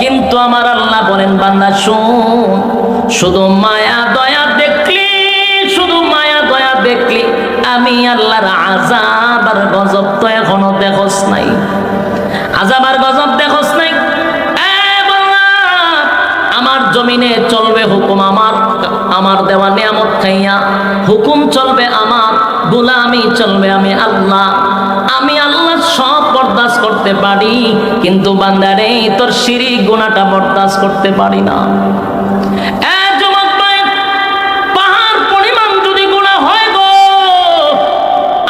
কিন্তু আমার আল্লাহ বলেন বান্দা শোন, শুধু মায়া দয়া দেখলি, শুধু মায়া দয়া দেখলি, আমি আল্লাহর আযাব আর গজব তো এখনো দেখোস নাই। আযাব আর গজব দেখোস নাই। আমার জমিনে চলবে হুকুম আমার, আমার দেওয়া নিয়ামত খাইয়া হুকুম চলবে আমার, গোলামি চলবে আমি আল্লাহ। আমি আল্লাহ সব বরদাস্ত করতে পারি, কিন্তু বান্দারে তোর শিরক গুনাহটা বরদাস্ত করতে পারি না। যুবক ভাই, পাহাড় পরিমাণ যদি গুনাহ হয় গো,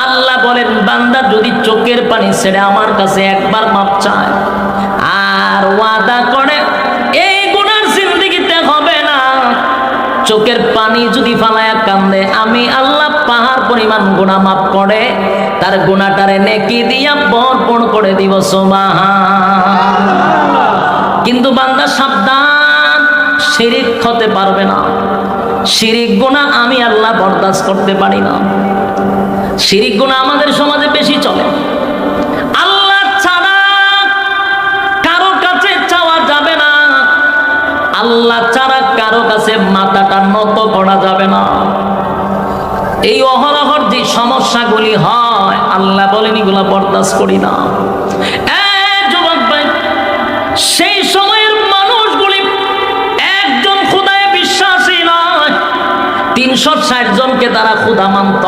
আল্লাহ বলেন বান্দা যদি চোখের পানি ছেড়ে আমার কাছে একবার মাপ চায় আর ওয়াদা করে এই গুনার জিন্দেগিতে হবে না, চোখের পানি যদি ফালায়া কান্দে, আমি আল্লাহ পাহাড় পরিমাণ গুনাহ মাফ করে তার গুনাহটারে নেকি দিয়া ভরপুর করে দিব। সুবহানাল্লাহ। কিন্তু বান্দা সাবধান, শিরক হতে পারবে না। শিরক গুনাহ আমি আল্লাহ বরদাস্ত করতে পারি না। শিরক গুনাহ আমাদের সমাজে বেশি চলে। আল্লাহ ছাড়া কারো কাছে চাওয়া যাবে না, আল্লাহ ছাড়া কারো কাছে মাথাটা নত করা যাবে না। এই অহরহর যে সমস্যাগুলি হয়, আল্লাহ বলেন এগুলা বরদাস্ত করি না। যুবক ভাই, সেই সময়ের মানুষগুলি একজন খোদায় বিশ্বাসী নয়, 360 জনকে তারা খোদা মানত।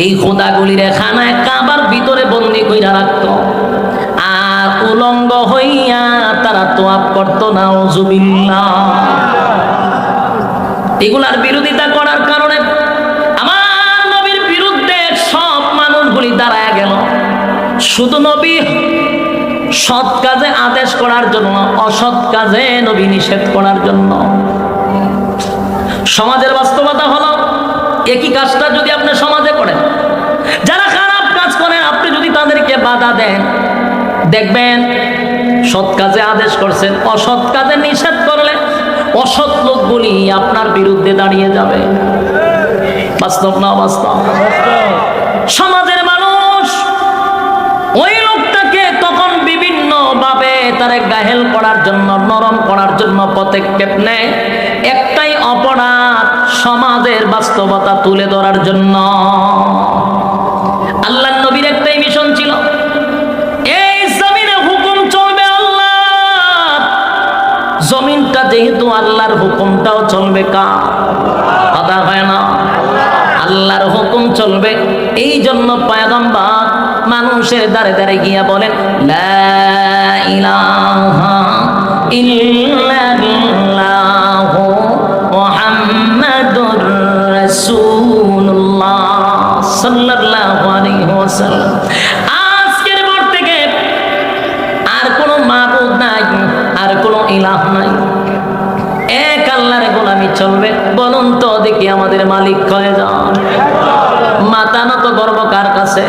এই খোদাগুলির খানায় কাবার ভিতরে বন্দী কইরা রাখত, আর উলঙ্গ হইয়া তারা তোয়াব করত। নাউজুবিল্লাহ। এগুলার বিরোধিতা করার কারণে আমার নবীর বিরুদ্ধে সব মানুষগুলি দাঁড়ায় গেল। শুধু নবী সৎ কাজে আদেশ করার জন্য, অসৎ কাজে নবী নিষেধ করার জন্য। সমাজের বাস্তবতা হলো, একই কাজটা যদি আপনি সমাজে করেন, যারা খারাপ কাজ করেন আপনি যদি তাদেরকে বাধা দেন, দেখবেন সৎ কাজে আদেশ করছেন, অসৎ কাজে নিষেধ করলে অসৎ লোকগুলি আপনার বিরুদ্ধে দাঁড়িয়ে যাবে। বাস্তব না বাস্তব? সমাজের মানুষ ওই লোকটাকে তখন বিভিন্ন ভাবে তারে গাহেল করার জন্য, নরম করার জন্য পদক্ষেপ নেয়। একটাই অপরাধ, সমাজের বাস্তবতা তুলে ধরার জন্য। আল্লাহর নবীর একটাই মিশন ছিল, এই জমিনে হুকুম চলবে আল্লাহ। জমিনটা যেহেতু আল্লাহর, হুকুমটাও চলবে কার? কথা হয় না? আল্লাহর হুকুম চলবে। এই জন্য পয়গম্বর মানুষের দ্বারে দ্বারে গিয়া বলেন, লা ইলাহা ইল্লাল্লাহু মুহাম্মাদুর রাসূলুল্লাহ সাল্লাল্লাহু আলাইহি ওয়াসাল্লাম। আজকের পর থেকে আর কোনো মাবুদ নাই, আর কোনো ইলাহ নাই, এক আল্লাহর গোলামি চলবে। বলুন তো দেখি আমাদের মালিক কয় যান? মাথা নত গর্ব কার কাছে?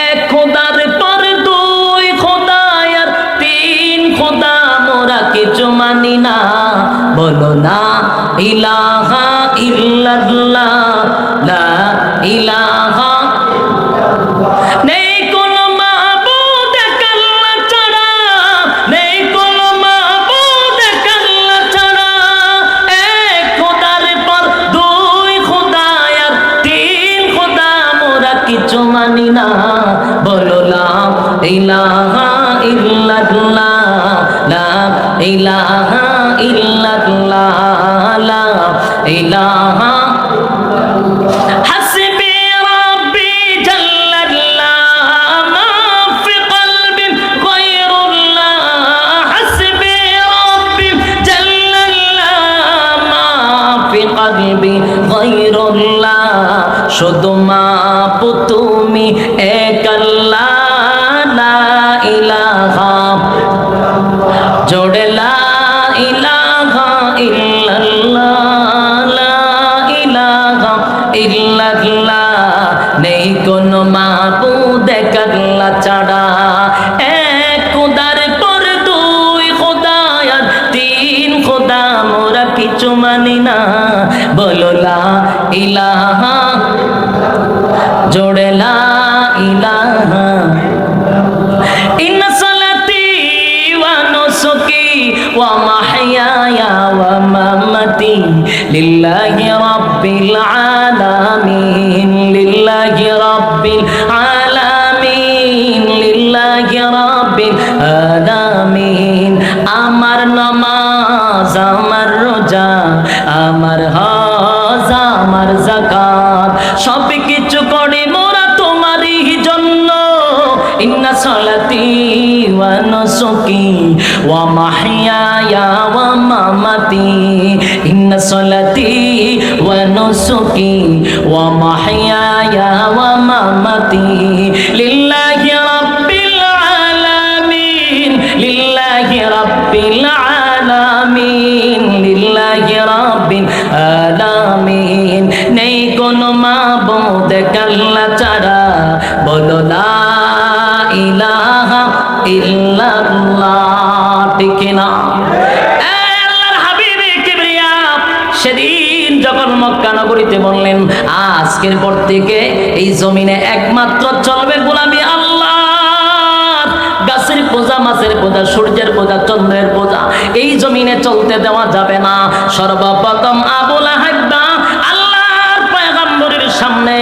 এক খোদার পর দুই খোদা আর 3 খোদা, মোরা কিছু মানি না। বলো না ইলাহা ইল্লাল্লাহ, লা ইলাহা নেই কোনো মাবুদ এক আল্লাহ ছাড়া, নেই কোনো মাবুদ এক আল্লাহ ছাড়া। এক খোদার পর দুই খোদা আর 3 খোদা, মোরা কিছু মানি না। বলো লা ইলাহা ইল্লাল্লাহ, লা ইলাহা ইল্লাল্লাহ, লা ইলাহা। হাসবি রাব্বি জাল্লাল্লাহ, মা ফি কলবি গায়রুল্লাহ। হাসবি রাব্বি জাল্লাল্লাহ, মা ফি কলবি গায়রুল্লাহ। শুধু মাবুদ তুমি এক আল্লাহ, লা ইলাহা। জোড়ে লা ইলাহা ইল্লাল্লাহ, লা ইলাহা ইল্লাল্লাহ। নেই কোনো মাবুদ এক আল্লাহ ছাড়া। এক খোদার পর দুই খোদা আর 3 খোদা, মোরা কিছু মানি না। বলো লা ইলাহা, জোড়ে লা ইলাহা। ইন্না সালাতি ওয়া লিল্লাহি রাব্বিল আলামিন, লিল্লাহি রাব্বিল আলামিন, লিল্লাহি রাব্বিল আলামিন। আমার নামাজ, আমার রোজা, আমার হজ, আমার যাকাত সব কিছু করি মোরা তোমারই জন্য। ইন্না সালাতি ওয়া নুসুকি ওয়া মাহইয়ায়া ওয়া মামাতি, ইন্না সালাতি ওয়া নুসুকি ওয়া মাহইয়ায়া ওয়া মামাতি লিল্লাহি রাব্বিল আলামিন, লিল্লাহি রাব্বিল আলামিন, লিল্লাহি রাব্বিল আলামিন। নেই কোনো মাবুদ আল্লাহ ছাড়া, বলো লা ইলাহা ইল্লাল্লাহ, ঠিক না? আল্লাহর হাবিব কিবরিয়া সেদিন যখন মক্কা নগরীতে বললেন, আজকের পর থেকে এই জমিনে একমাত্র চলবে গোলামি আল্লাহ। গাছের পূজা, মাছের পূজা, সূর্যের পূজা, চন্দ্রের পূজা এই জমিনে চলতে দেওয়া যাবে না। সর্বপ্রথম আবু লাহাব আল্লাহর পয়গম্বরের সামনে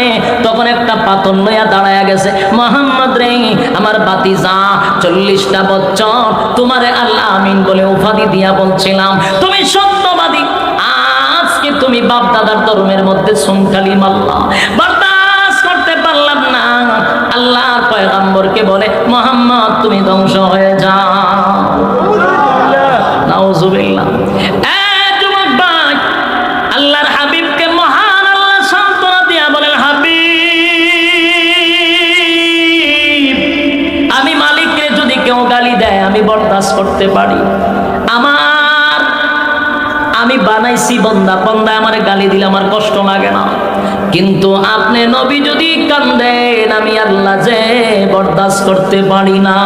তখন একটা পাথর লইয়া দাঁড়ায়া গেছে। মুহাম্মদ রে, আমার বাতিজা 40টা বছর তোমারে আল্লাহ আমিন বলে উপাধি দিয়া বলছিলাম, তুমি সত্যবাদী। আজকে তুমি বাপ দাদার ধর্মের মধ্যে সুনকালি মাল্লা, বরদাস্ত করতে পারলাম না। আল্লাহর পয়গম্বরকে বলে, মুহাম্মদ তুমি ধ্বংস হয়ে যাও। নাউজুবিল্লাহ। যুবক ভাই, আল্লাহর হাবিবকে মহান আল্লাহ সান্ত্বনা দিয়া বলেন, হাবিব আমি মালিককে যদি কেউ গালি দেয় আমি বরদাস্ত করতে পারি। আমি বানাইছি বন্দা, বন্দা আমারে গালি দিলে আমার কষ্ট লাগে না, কিন্তু আপনি নবী যদি কান্দেন আমি আল্লাহ যে বরদাস্ত করতে পারি না।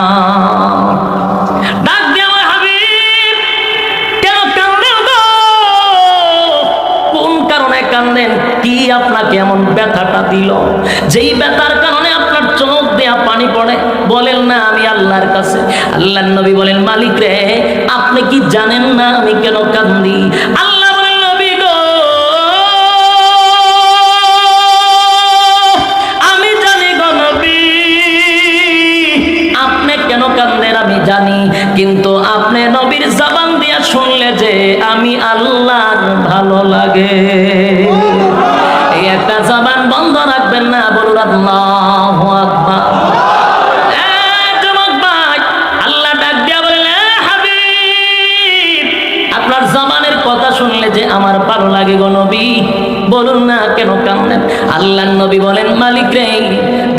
ডাক দিয়ে আমার হাবিব কেন কান্দেন গো? কোন কারণে কান্দেন? কি আপনাকে এমন ব্যথাটা দিল যেই ব্যথার কারণে আপনার চোখ দেয়া পানি পড়ে? বলেন না আমি আল্লাহর কাছে। আল্লাহর নবী বলেন, মালিক রে আপনি কি জানেন না আমি কেন কান্দি? আল্লাহ বলেন, নবী গো আমি জানি গো নবী, আপনি কেন কান্দেন আমি জানি, কিন্তু আপনি নবীর জবান দিয়া শুনলে যে আমি আল্লাহর ভালো লাগে। এই একটা জবান বন্ধ রাখবেন না, বলুন আল্লাহু আকবার। শুনলে যে আমার ভালো লাগে গো নবী, বলুন না কেন কান্দেন? আল্লাহর নবী বলেন, মালিক রে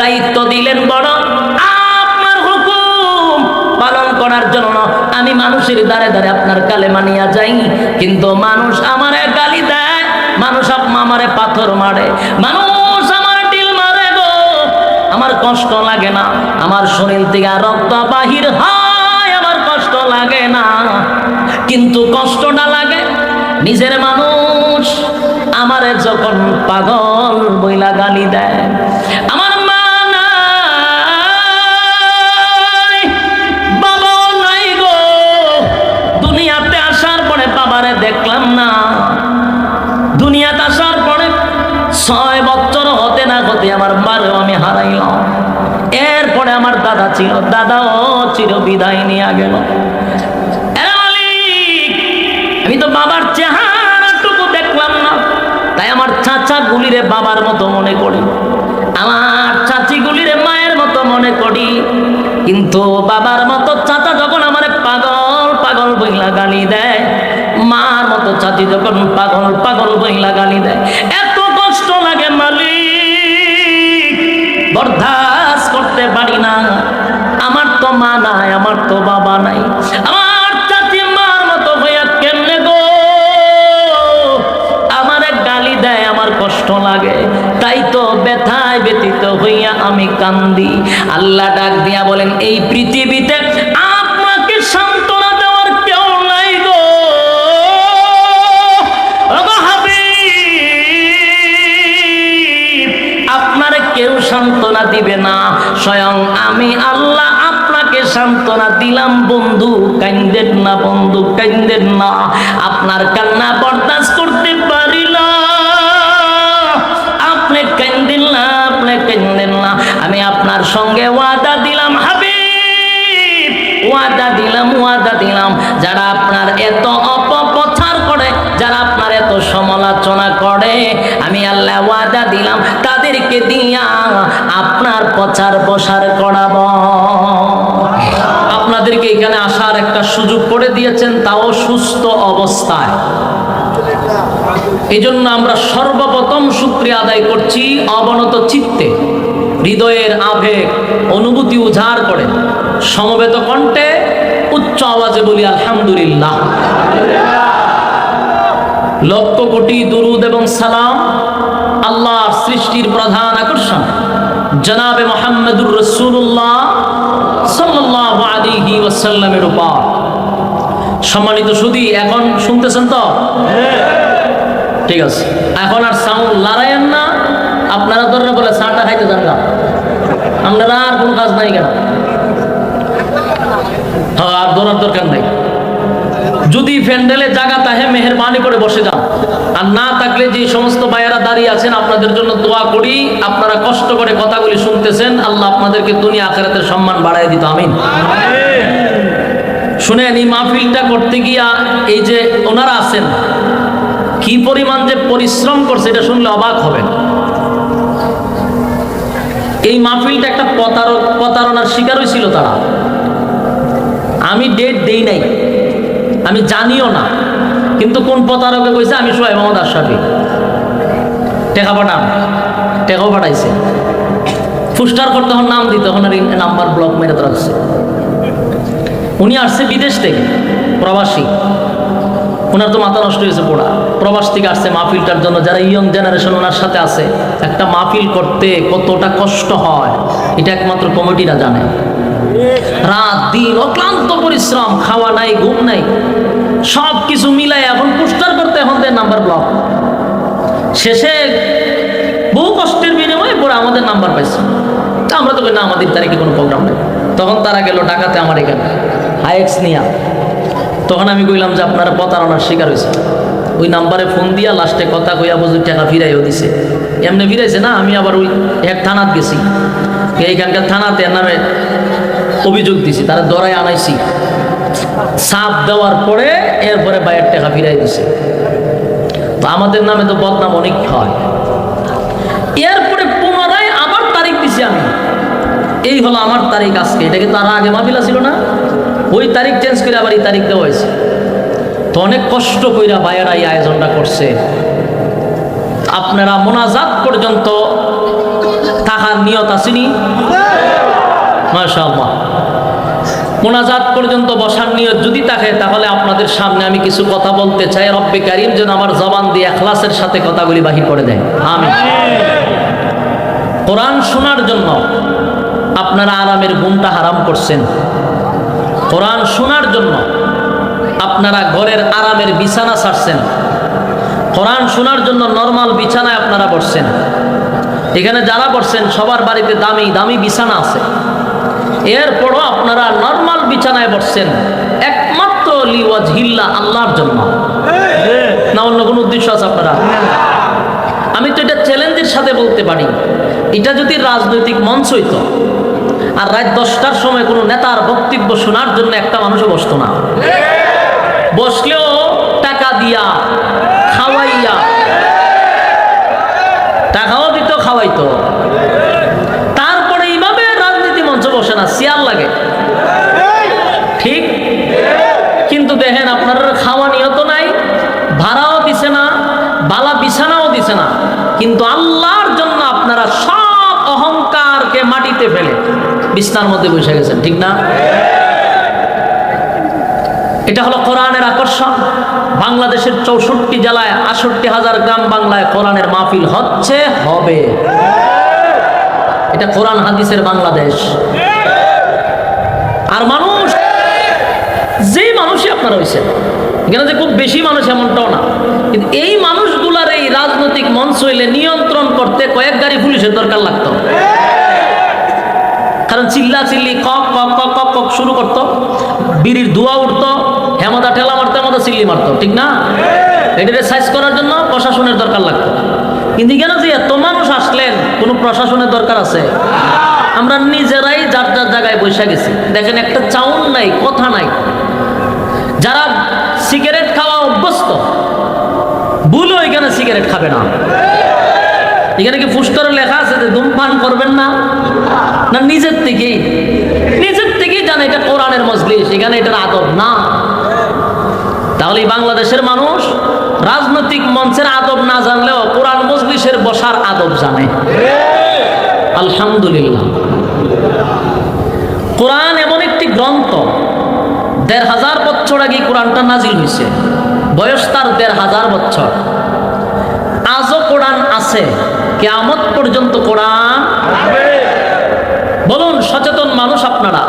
দায়িত্ব দিলেন বড়, আপনার হুকুম পালন করার জন্য আমি মানুষের দ্বারে দ্বারে আপনার কালেমা নিয়ে যাই, কিন্তু মানুষ আমারে গালি দেয়, মানুষ আমারে পাথর মারে, মানুষ আমার ঢিল মারে গো, আমার কষ্ট লাগে না? আমার শরীর থেকে রক্ত বাহির হয়, আমার কষ্ট লাগে না? কিন্তু কষ্টটা লাগে নিজের মানুষ আমারে যখন পাগল বইলা গালি দেয়। আমার মা নাই, বাবা নাই গো, দুনিয়াতে আসার পরে বাবারে দেখলাম না। দুনিয়াতে আসার পরে 6 বছর হতে না হতে আমার মারেও আমি হারাইলাম। এরপরে আমার দাদা ছিল, দাদাও চির বিদায় নিয়ে গেল। আমি তো বাবার চেহারাটুকু দেখলাম না, তাই আমার চাচা গুলিরে বাবার মতো মনে করি, আমার চাচি গুলিরে মায়ের মতো মনে করি, কিন্তু বাবার মতো চাচা যখন আমার পাগল পাগল বইলা গালি দেয়, মার মতো চাচি যখন পাগল পাগল বইলা গালি দেয়, এত কষ্ট লাগে মালিক, বরদাস্ত করতে পারি না। আমার তো মা নাই, আমার তো বাবা নাই, আমার চাচি মার মতো হইয়া কেমনে গো আমারে গালি দেয়, আমার কষ্ট লাগে, তাই তো ব্যথায় ব্যথিত হইয়া আমি কান্দি। আল্লাহ ডাক দিয়া বলেন, এই পৃথিবীতে আপনাকে সান্ত্বনা দেওয়ার কেউ নাই গো হাবিব, আপনারে কেউ সান্ত্বনা দিবে না, স্বয়ং আমি আল্লাহ আপনাকে সান্ত্বনা দিলাম। বন্ধু কান্দেন না, বন্ধু কান্দেন না, আপনার কান্না বরদাস্ত করতে পারি মনে কেন্দেন না। আমি আপনার সঙ্গে ওয়াদা দিলাম হাবিব, ওয়াদা দিলাম যারা আপনার এত অপপ্রচার করে, যারা আপনার এত সমালোচনা করে, আমি আল্লাহ ওয়াদা দিলাম তাদেরকে দিয়া আপনার প্রচার প্রসার করাবো। আপনাদেরকে এখানে আসার একটা সুযোগ করে দিয়েছেন, তাও সুস্থ অবস্থায়। এই জন্য আমরা সর্বপ্রথম শুকরিয়া আদায় করছি অবনত চিত্তে, হৃদয়ের আবেগ অনুভূতি উজাড় করে সমবেত কণ্ঠে উচ্চ আওয়াজে বলি আলহামদুলিল্লাহ। লক্ষ কোটি দুরুদ এবং সালাম আল্লাহর সৃষ্টির প্রধান আকর্ষণ জনাবে মুহাম্মদুর রাসূলুল্লাহ সাল্লাল্লাহু আলাইহি ওয়াসাল্লামের উপর। সম্মানিত সুধী, এখন শুনতেছেন তো? ঠিক আছে, এখন আর সাউন্ড লড়াইয়েন না। আপনারা দরকার বলে চাটা খাইতে যান না, আপনারা আর কোনো কাজ নাই কেন? হ্যাঁ, আর দৌড়ার দরকার নাই। যদি প্যান্ডেলে জায়গা তাহে মেহেরবানি করে বসে যান, আর না থাকলে যে সমস্ত ভাইয়েরা দাঁড়িয়ে আছেন আপনাদের জন্য দোয়া করি। আপনারা কষ্ট করে কথাগুলি শুনতেছেন, আল্লাহ আপনাদেরকে দুনিয়া আখিরাতের সম্মান বাড়ায় দিত, আমিন। শুনেন, এই মাহফিলটা করতে গিয়া এই যে ওনারা আছেন কি পরিমাণ যে পরিশ্রম করছে এটা শুনলে অবাক হবেন। এই মাহফিলটা একটা প্রতারণার শিকার হয়েছিল তারা। আমি ডেট দেই নাই, আমি জানিও না, কিন্তু কোন প্রতারকে কইছে আমি সোহেব মোহাম্মদ আশরাফি, টেকা টেকাও পাঠাইছে। ফুস্টার করতে তখন নাম দিতে, তখন আর নাম্বার ব্লক মেরে রাখছে। উনি আসছে বিদেশ থেকে, প্রবাসী, ওনার তো মাথা নষ্ট হয়েছে পোড়া। প্রবাস থেকে আসছে মাহফিলটার জন্য। যারা ইয়ং জেনারেশন ওনার সাথে আছে, একটা মাহফিল করতে কতটা কষ্ট হয় এটা একমাত্র কমিটিরা জানে। রাত দিন অক্লান্ত পরিশ্রম, খাওয়া নাই, ঘুম নাই, সব কিছু মিলাই এখন পোস্টার করতে এখন দেয় নাম্বার ব্লক। শেষে বহু কষ্টের বিনিময়ে পরে আমাদের নাম্বার পাইছে। আমরা তো কই না, আমাদের তারিখে কোনো প্রোগ্রাম নেই। তখন তারা গেল ঢাকাতে আমার এখানে হাইএক্স নিয়া। তখন আমি কইলাম যে আপনারা প্রতারণার শিকার হয়েছে। ওই নাম্বারে ফোন দিয়া লাস্টে কথা কইয়া বুঝি টাকা ফিরাইও দিছে। এমনি ফিরাইছে না, আমি আবার ওই এক থানাত গেছি, এইখানকার থানাতে নামে অভিযোগ দিছি, তারা ধরায় আনাইছি। চাপ দেওয়ার পরে এরপরে বাইরের টাকা ফিরাই দিছে। তো আমাদের নামে তো বদনাম অনেক হয়। এরপরে পুনরায় আবার তারিখ দিছি আমি, এই হলো আমার তারিখ আজকে। এটাকে তারা আগে মাহফিল ছিল না, ওই তারিখ চেঞ্জ করে আবার এই তারিখ দেওয়া হয়েছে। তো অনেক কষ্ট কইরা ভাইয়েরা এই আয়োজনটা করছে। আপনারা মোনাজাত পর্যন্ত থাকার নিয়ত আসেনি? মাশাআল্লাহ। মোনাজাত পর্যন্ত বসার নিয়ত যদি থাকে, তাহলে আপনাদের সামনে আমি কিছু কথা বলতে চাই। রব্বে কারীম যেন আমার জবান দিয়ে ইখলাসের সাথে কথাগুলি বাহির করে দেয়, আমিন। কোরআন শোনার জন্য আপনারা আরামের ঘুমটা হারাম করছেন। কোরআন শোনার জন্য আপনারা ঘরের আরামের বিছানা ছাড়ছেন। কোরআন শোনার জন্য নরমাল বিছানায় আপনারা বসছেন। এখানে যারা বসছেন সবার বাড়িতে দামি দামি বিছানা আছে, এরপরও আপনারা নরমাল বিছানায় বসছেন একমাত্র লিওয়াজহিল্লাহ, আল্লাহর জন্য, না অন্য কোনো উদ্দেশ্য আছে আপনারা? আমি তো এটা চ্যালেঞ্জের সাথে বলতে পারি, এটা যদি রাজনৈতিক মঞ্চ হইতো আর রাত 10টার সময় কোনো নেতার বক্তব্য শোনার জন্য একটা মানুষও বসতো না। বসলেও টাকা দিয়া খাওয়াইয়া, টাকাও দিত, খাওয়াইতো। তারপরে এইভাবে রাজনীতি মঞ্চ বসে না, চেয়ার লাগে, ঠিক? কিন্তু দেখেন আপনার খাওয়া নিয়ত নাই, ভাড়াও দিছে না, বালা বিছানাও দিছে না, কিন্তু আল্লাহর জন্য আপনারা সব অহংকারকে মাটিতে ফেলে বিছানার মধ্যে বসে গেছেন, ঠিক না? এটা হলো কোরআনের আকর্ষণ। বাংলাদেশের 64 জেলায় 68,000 গ্রাম বাংলায় কোরআনের মাহফিল হচ্ছে, হবে। এটা কোরআন হাদিসের বাংলাদেশ। আর মানুষ, যে মানুষই আপনারা হয়েছেন, এখানে যে খুব বেশি মানুষ এমনটাও না, কিন্তু এই মানুষগুলার এই রাজনৈতিক মঞ্চ হইলে নিয়ন্ত্রণ করতে কয়েক গাড়ি পুলিশের দরকার লাগতো। কারণ চিল্লা চিল্লি কক কক কক কক কক শুরু করতো, বিড়ির ধোঁয়া উঠতো, হেমদা ঠেলা মারতো, হেমদা চিল্লি মারতো, ঠিক না? এটাকে সাইজ করার জন্য প্রশাসনের দরকার লাগতো। কিন্তু কেন যে এত মানুষ আসলেন, কোনো প্রশাসনের দরকার আছে? আমরা নিজেরাই যার যার জায়গায় বসে গেছি। দেখেন, একটা চাউন নাই, কথা নাই। যারা সিগারেট খাওয়া অভ্যস্ত, ভুলও এখানে সিগারেট খাবে না। এখানে কি পুস্তরে লেখা আছে যে ধূমপান করবেন না? না নিজের থেকেই জানে এটা কোরআনের মজলিস, এখানে এটার আদব না। তাহলে বাংলাদেশের মানুষ রাজনৈতিক মঞ্চের আদব না জানলেও কোরআন মজলিসের বসার আদব জানে। আলহামদুলিল্লাহ। কোরআন এমন একটি গ্রন্থ, ১৫০০ বছর আগে কোরআনটা নাজিল হয়েছে, বয়স তার ১৫০০ বছর। আজও কোরআন আছে, কিয়ামত পর্যন্ত কোরআন। বলুন সচেতন মানুষ আপনারা,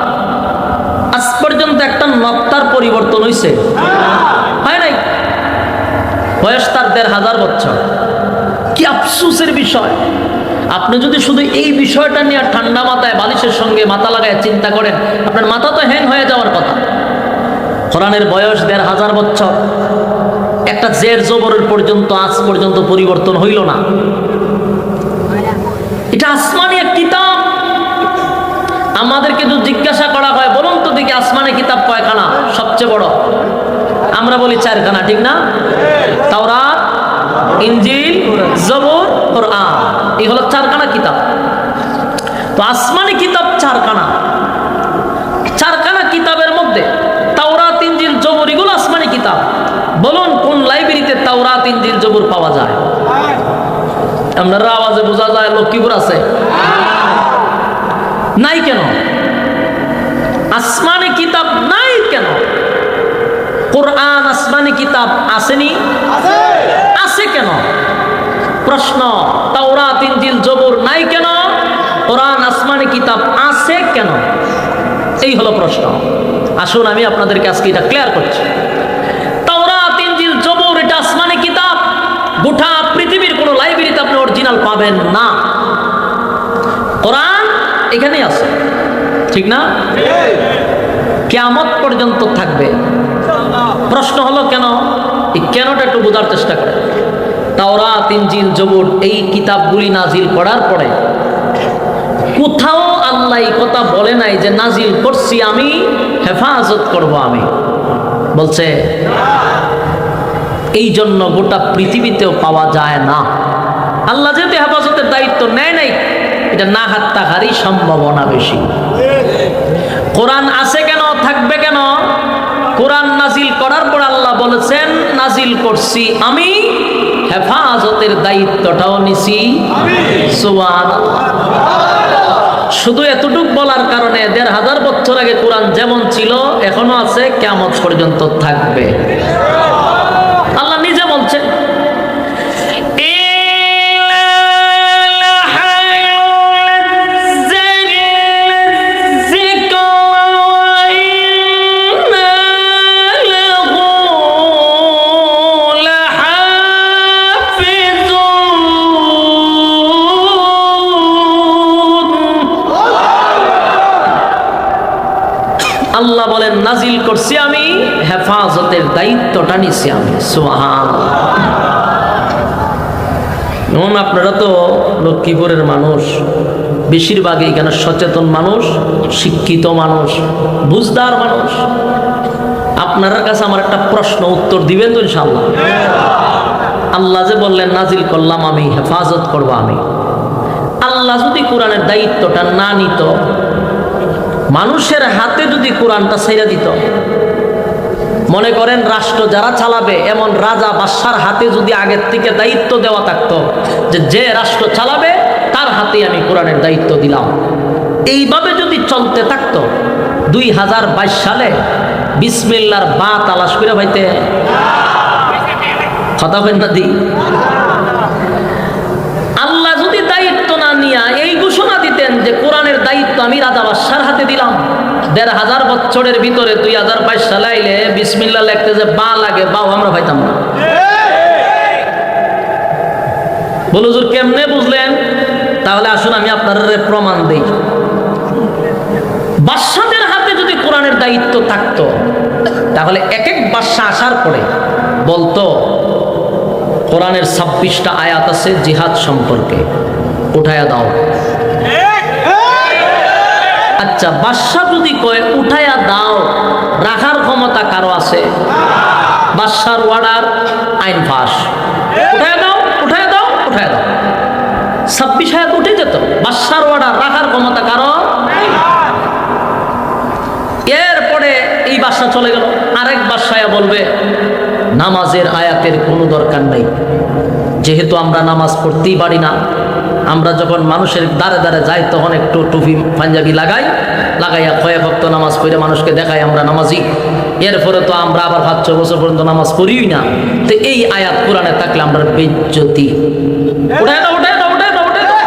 আজ পর্যন্ত একটা নক্তার পরিবর্তন হয়েছে? হয় নাই। বয়স তার ১৫০০ বছর। কি আফসোসের বিষয়! আপনি যদি শুধু এই বিষয়টা নিয়ে ঠান্ডা মাথায় বালিশের সঙ্গে মাথা লাগায় চিন্তা করেন, আপনার মাথা তো হ্যাং হয়ে যাওয়ার কথা। কোরআনের বয়স ১৫০০ বছর, একটা জের জবরের পর্যন্ত আজ পর্যন্ত পরিবর্তন হইল না। এটা আসমানি এক কিতাব। আমাদেরকে যদি জিজ্ঞাসা করা হয়, বলুন তো দেখি আসমানি কিতাব কয়খানা সবচেয়ে বড়? আমরা বলি 4খানা, ঠিক না? তাওরাত, ইনজিল, জবুর, কোরআন, এই হলো 4খানা কিতাব। তো আসমানি কিতাব 4খানা। 4খানা কিতাবের মধ্যে তাওরাত, ইনজিল, জবুর এগুলো আসমানি কিতাব। বলুন কোন লাইব্রেরিতে তাওরাত, ইনজিল, জবুর পাওয়া যায়? আপনার আওয়াজে বোঝা যায় লক্ষ্মীপুর আছে। নাই কেন? আসমানি কিতাব নাই কেন? কোরআন আসমানি কিতাব আসেনি? আছে কেন? প্রশ্ন। তাওরাত, ইনজিল, জবুর নাই কেন? কোরআন আসমানি কিতাব আছে কেন? এই হলো প্রশ্ন। আসুন আমি আপনাদেরকে আজকে এটা ক্লিয়ার করছি। তাওরাত, ইনজিল, জবুর এটা আসমানি কিতাব। গোটা পৃথিবীর কোনো লাইব্রেরিতে আপনি অরিজিনাল পাবেন না। কোরআন এখানেই আছে, ঠিক না? কিয়ামত পর্যন্ত থাকবে। প্রশ্ন হলো কেন? এই কেনটা একটু বোঝার চেষ্টা করে। তাওরাত, ইনজিল, জবুর এই কিতাবগুলি নাজিল করার পরে কোথাও আল্লাহ এই কথা বলে নাই যে নাজিল করছি আমি, হেফাজত করব আমি। বলছে? এই জন্য গোটা পৃথিবীতেও পাওয়া যায় না। আল্লাহ যেহেতু হেফাজতের দায়িত্ব নেয় নাই, এটা না হাত্তাহারই সম্ভাবনা বেশি। কোরআন আছে কেন, থাকবে কেন? কোরআন নাজিল করার পর আল্লাহ বলেছেন নাজিল করছি আমি, হেফাজতের দায়িত্বটাও নিছি। সুবহানাল্লাহ। শুধু এতটুক বলার কারণে ১৫০০ বছর আগে কোরআন যেমন ছিল এখনো আছে, কিয়ামত পর্যন্ত থাকবে। আল্লাহ নিজে বলছেন আল্লাহ বলেন নাজিল করছি আমি, হেফাজতের দায়িত্বটা নিছি আমি। সুবহানাল্লাহ। এবং আপনারা তো লক্ষ্মীপুরের মানুষ, বেশিরভাগই এখানে সচেতন মানুষ, শিক্ষিত মানুষ, বুঝদার মানুষ। আপনার কাছে আমার একটা প্রশ্ন উত্তর দিবেন তো ইনশাআল্লাহ? আল্লাহ যে বললেন নাজিল করলাম আমি, হেফাজত করব আমি, আল্লাহ যদি কোরআনের দায়িত্বটা না নিত, মানুষের হাতে যদি কোরআনটা ছেড়ে দিত, মনে করেন রাষ্ট্র যারা চালাবে এমন রাজা বাদশার হাতে যদি আগের থেকে দায়িত্ব দেওয়া থাকতো যে যে রাষ্ট্র চালাবে তার হাতে আমি কোরআনের দায়িত্ব দিলাম, এইভাবে যদি চলতে থাকতো 2022 সালে বিসমিল্লাহর বা তালাশ করে ভাইতে কথা বলেন না দি। আল্লাহ যদি দায়িত্ব না নিয়া এই ঘোষণা দিতেন যে কোরআনের দায়িত্ব আমি রাজা বাদশার হাতে দিলাম, ১৫০০ বছরের ভিতরে 2022 সালে আইলে বিসমিল্লাহ লিখতে যে বা লাগে, বাও আমরা পাইতাম না। বলো হুজুর কেমনে বুঝলেন? তাহলে আসুন আমি আপনাদের প্রমাণ দেই। বাদশাদের হাতে যদি কোরআনের দায়িত্ব থাকতো, তাহলে এক এক বাদশা আসার পরে বলতো কোরআনের 26টা আয়াত আছে জিহাদ সম্পর্কে, উঠায়া দাও। আচ্ছা, বাদশা যদি কয় উঠায়া দাও, রাখার ক্ষমতা কারো আছে? বাদশার ওয়ার্ডার, আইন ফাঁস, উঠায়া দাও, উঠায়া দাও, উঠায়া দাও। 26 আয়াত উঠে যেত। বাদশার ওয়ার্ডার, রাখার ক্ষমতা কারো? এরপরে এই বাদশা চলে গেল, আরেক বাদশায়া বলবে নামাজের আয়াতের কোনো দরকার নেই, যেহেতু আমরা নামাজ পড়তেই পারি না। আমরা যখন মানুষের দ্বারে দ্বারে যাই তখন একটু টুপি পাঞ্জাবি লাগাইয়া কয়েক ওয়াক্ত নামাজ পড়ে মানুষকে দেখাই আমরা নামাজি। এরপরে তো আমরা আবার 5-6 বছর পর্যন্ত নামাজ পড়িই না। তো এই আয়াত কোরআনে থাকলে আমরা বেজ্জতি। উঠে দাও, উঠে দাও, উঠে দাও, উঠে দাও।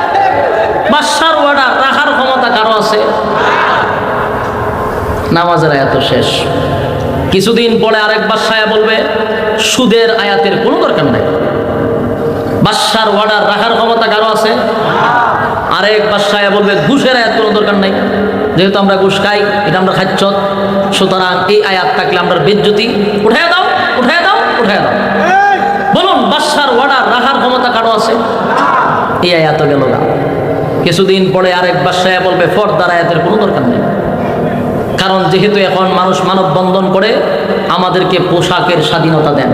বাদশার ওয়ার্ডার, রাখার ক্ষমতা কারো আছে? নামাজের আয়াত শেষ। কিছুদিন পরে আরেক বাদশায়া বলবে সুদের আয়াতের কোনো দরকার নাই। বাদশার ওয়ার্ডার, রাখার ক্ষমতা কারো আছে? আরেক বাদশায়া বলবে ঘুষের আয়াত কোনো দরকার নাই, যেহেতু আমরা ঘুষ খাই, এটা আমরা খাচ্ছ, সুতরাং এই আয়াত থাকলে আমরা বেজ্জতি। উঠায় দাও, উঠায় দাও, উঠায় দাও। বলুন, বাদশার ওয়ার্ডার, রাখার ক্ষমতা কারো আছে? এই আয়াত গেল না। কিছুদিন পরে আরেক বাদশায়া বলবে ফর্দার আয়াতের কোনো দরকার নেই, কারণ যেহেতু এখন মানুষ মানববন্ধন করে আমাদেরকে পোশাকের স্বাধীনতা দেন।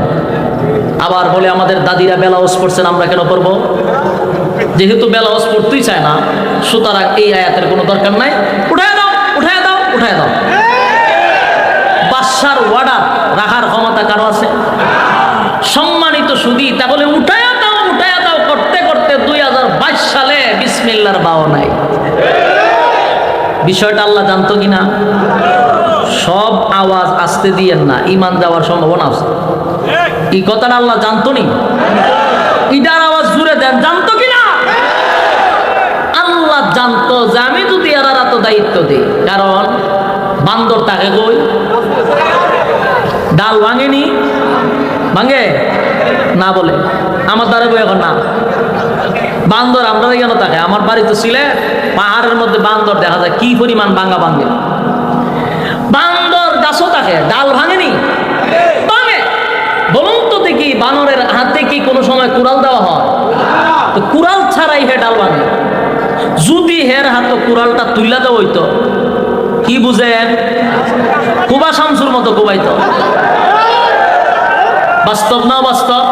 আবার বলে আমাদের দাদিরা ব্লাউজ পরছেন, আমরা কেন পরবো? যেহেতু ব্লাউজ পরতেই চায় না, সুতরাং এই আয়াতের কোনো দরকার নাই। উঠায় দাও, উঠায় দাও, উঠায় দাও। বাদশার ওয়ার্ডার, রাখার ক্ষমতা কারো আছে? সম্মানিত সুদী, তাহলে উঠায় দাও, উঠায় দাও করতে করতে 2022 সালে বিসমিল্লাহর বাও নাই। বিষয়টা আল্লাহ জানতো কিনা? সব আওয়াজ আসতে দিয়েন না, ইমান যাওয়ার সম্ভাবনা আছে। এই কথাটা আল্লাহ জানতো নি? ইটার আওয়াজ জুড়ে দেন, জানতো কিনা? আল্লাহ জানতো যে আমি যদি এরা এত দায়িত্ব দিই, কারণ বান্দর তাকে কই ডাল ভাঙেনি, ভাঙে না বলে আমার দ্বারা বই এখন না। বান্দর আমরা কেন থাকে? আমার বাড়ি তো ছিলে পাহাড়ের মধ্যে বান্দর দেখা যায় কি পরিমাণ ভাঙা ভাঙে। বান্দর গাছও থাকে, ডাল ভাঙেনি, ভাঙে। বলুন তো দেখি, বানরের হাতে কি কোনো সময় কুড়াল দেওয়া হয়? তো কুড়াল ছাড়াই হে ডাল ভাঙে। যদি হের হাতে কুড়ালটা তুইলা দেওয়া হইতো, কি বুঝেন? কুবা শামসুর মতো কুবাইতো। বাস্তব না বাস্তব?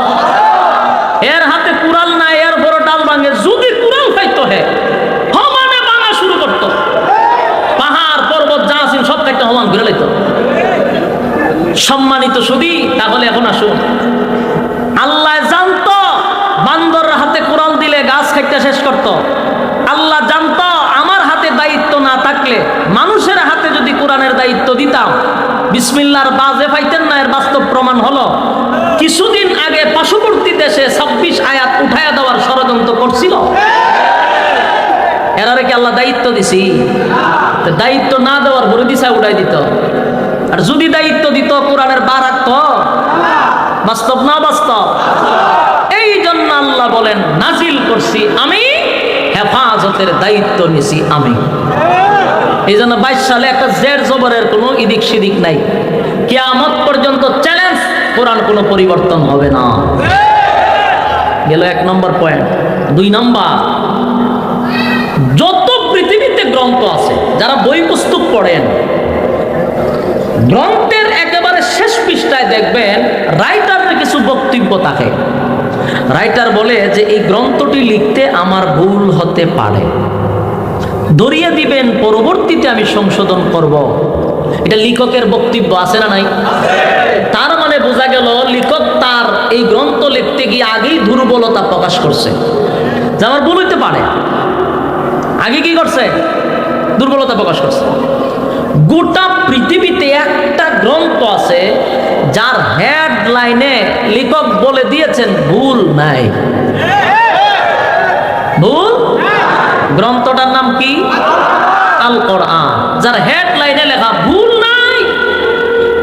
এর হাতে কুড়াল নাই, এর বড় ডাল ভাঙে। যদি কুড়াল খাইতো হে সমানে ভাঙা শুরু করতো, পাহাড় পর্বত যা আছেন সব একটা সমান ঘুরে লাইতো। সম্মানিত সুদী, তাহলে এখন আসুন, আল্লাহ জানতো বান্দরের হাতে কুড়াল দিলে গাছ খাইতে শেষ করতো। আল্লাহ জানতো আমার হাতে দায়িত্ব না থাকলে, মানুষের হাতে যদি কোরআনের দায়িত্ব দিতাম, বিসমিল্লাহর বাজে পাইতেন না। এর বাস্তব প্রমাণ হলো কিছুদিন আগে পার্শ্ববর্তী দেশে 26 আয়াত উঠায়া দেওয়ার ষড়যন্ত্র করছিল। এরারে কি আল্লাহ দায়িত্ব দিছি? দায়িত্ব না দেওয়ার পরে দিশা উঠাই দিত। আর যদি দায়িত্ব দিত, কোরআনের বার রাখত। বাস্তব না বাস্তব? এই জন্য আল্লাহ বলেন নাজিল করছি আমি, হেফাজতের দায়িত্ব নিছি আমি। এই জন্য 22 সালে একটা জের জবরের কোনো ইদিক সিদিক নাই। কিয়ামত পর্যন্ত চ্যালেঞ্জ, কোরআন কোনো পরিবর্তন হবে না। গেল 1 নম্বর পয়েন্ট। 2 নম্বর, যত পৃথিবীতে গ্রন্থ আছে, যারা বই পুস্তক পড়েন, গ্রন্থের একেবারে শেষ পৃষ্ঠায় দেখবেন রাইটারের কিছু বক্তব্য থাকে। রাইটার বলে যে এই গ্রন্থটি লিখতে আমার ভুল হতে পারে, ধরিয়ে দিবেন, পরবর্তীতে আমি সংশোধন করব। এটা লেখকের বক্তব্য, আছে না নাই? তার মানে বোঝা গেল লেখক তার এই গ্রন্থ লিখতে গিয়ে আগেই দুর্বলতা প্রকাশ করছে, যে আমার ভুল হইতে পারে। আগে কি করছে? দুর্বলতা প্রকাশ করছে। গোটা পৃথিবীতে একটা গ্রন্থ আছে যার হেডলাইনে লেখক বলে দিয়েছেন ভুল নাই। ভুল? গ্রন্থটার নাম কি? আল কোরআন। যার হেডলাইনে লেখা ভুল নাই।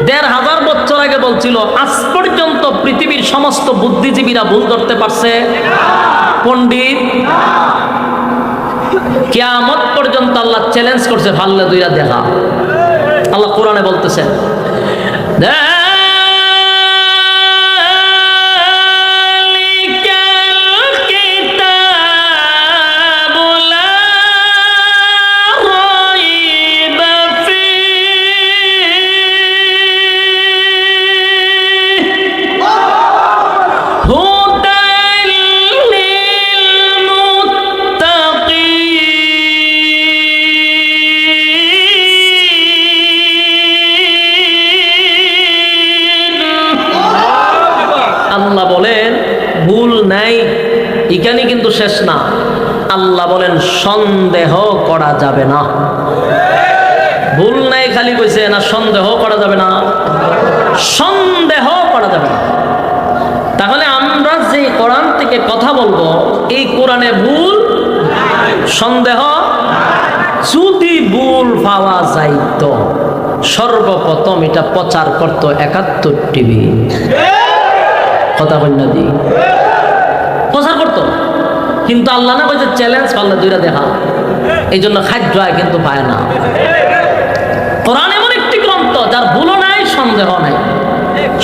1500 বছর আগে বলছিল, আজ পর্যন্ত পৃথিবীর সমস্ত বুদ্ধিজীবীরা ভুল ধরতে পারছে? পণ্ডিত? কিয়ামত পর্যন্ত আল্লাহ চ্যালেঞ্জ করছে, ভাল্লে দুইরা দেখা। আল্লাহ কোরআনে বলতেছেন, কিন্তু শেষ না। আল্লাহ বলেন সন্দেহ করা যাবে না। ভুল নাই খালি কইছে না, সন্দেহ করা যাবে না, সন্দেহ করা যাবে না। তাহলে আমরা যে কোরআন থেকে কথা বলবো, এই কোরআনে ভুল সন্দেহ, যদি ভুল পাওয়া যাইত সর্বপ্রথম এটা প্রচার করত ৭১ টিভি। কথা বল না দি, প্রচার করতো। কিন্তু আল্লাহ না কইছে চ্যালেঞ্জ পারলে দুইটা দেখা, এই জন্য খাদ্য হয় কিন্তু পায় না। কোরআন এমন একটি গ্রন্থ যার ভুলও নাই, সন্দেহ নাই।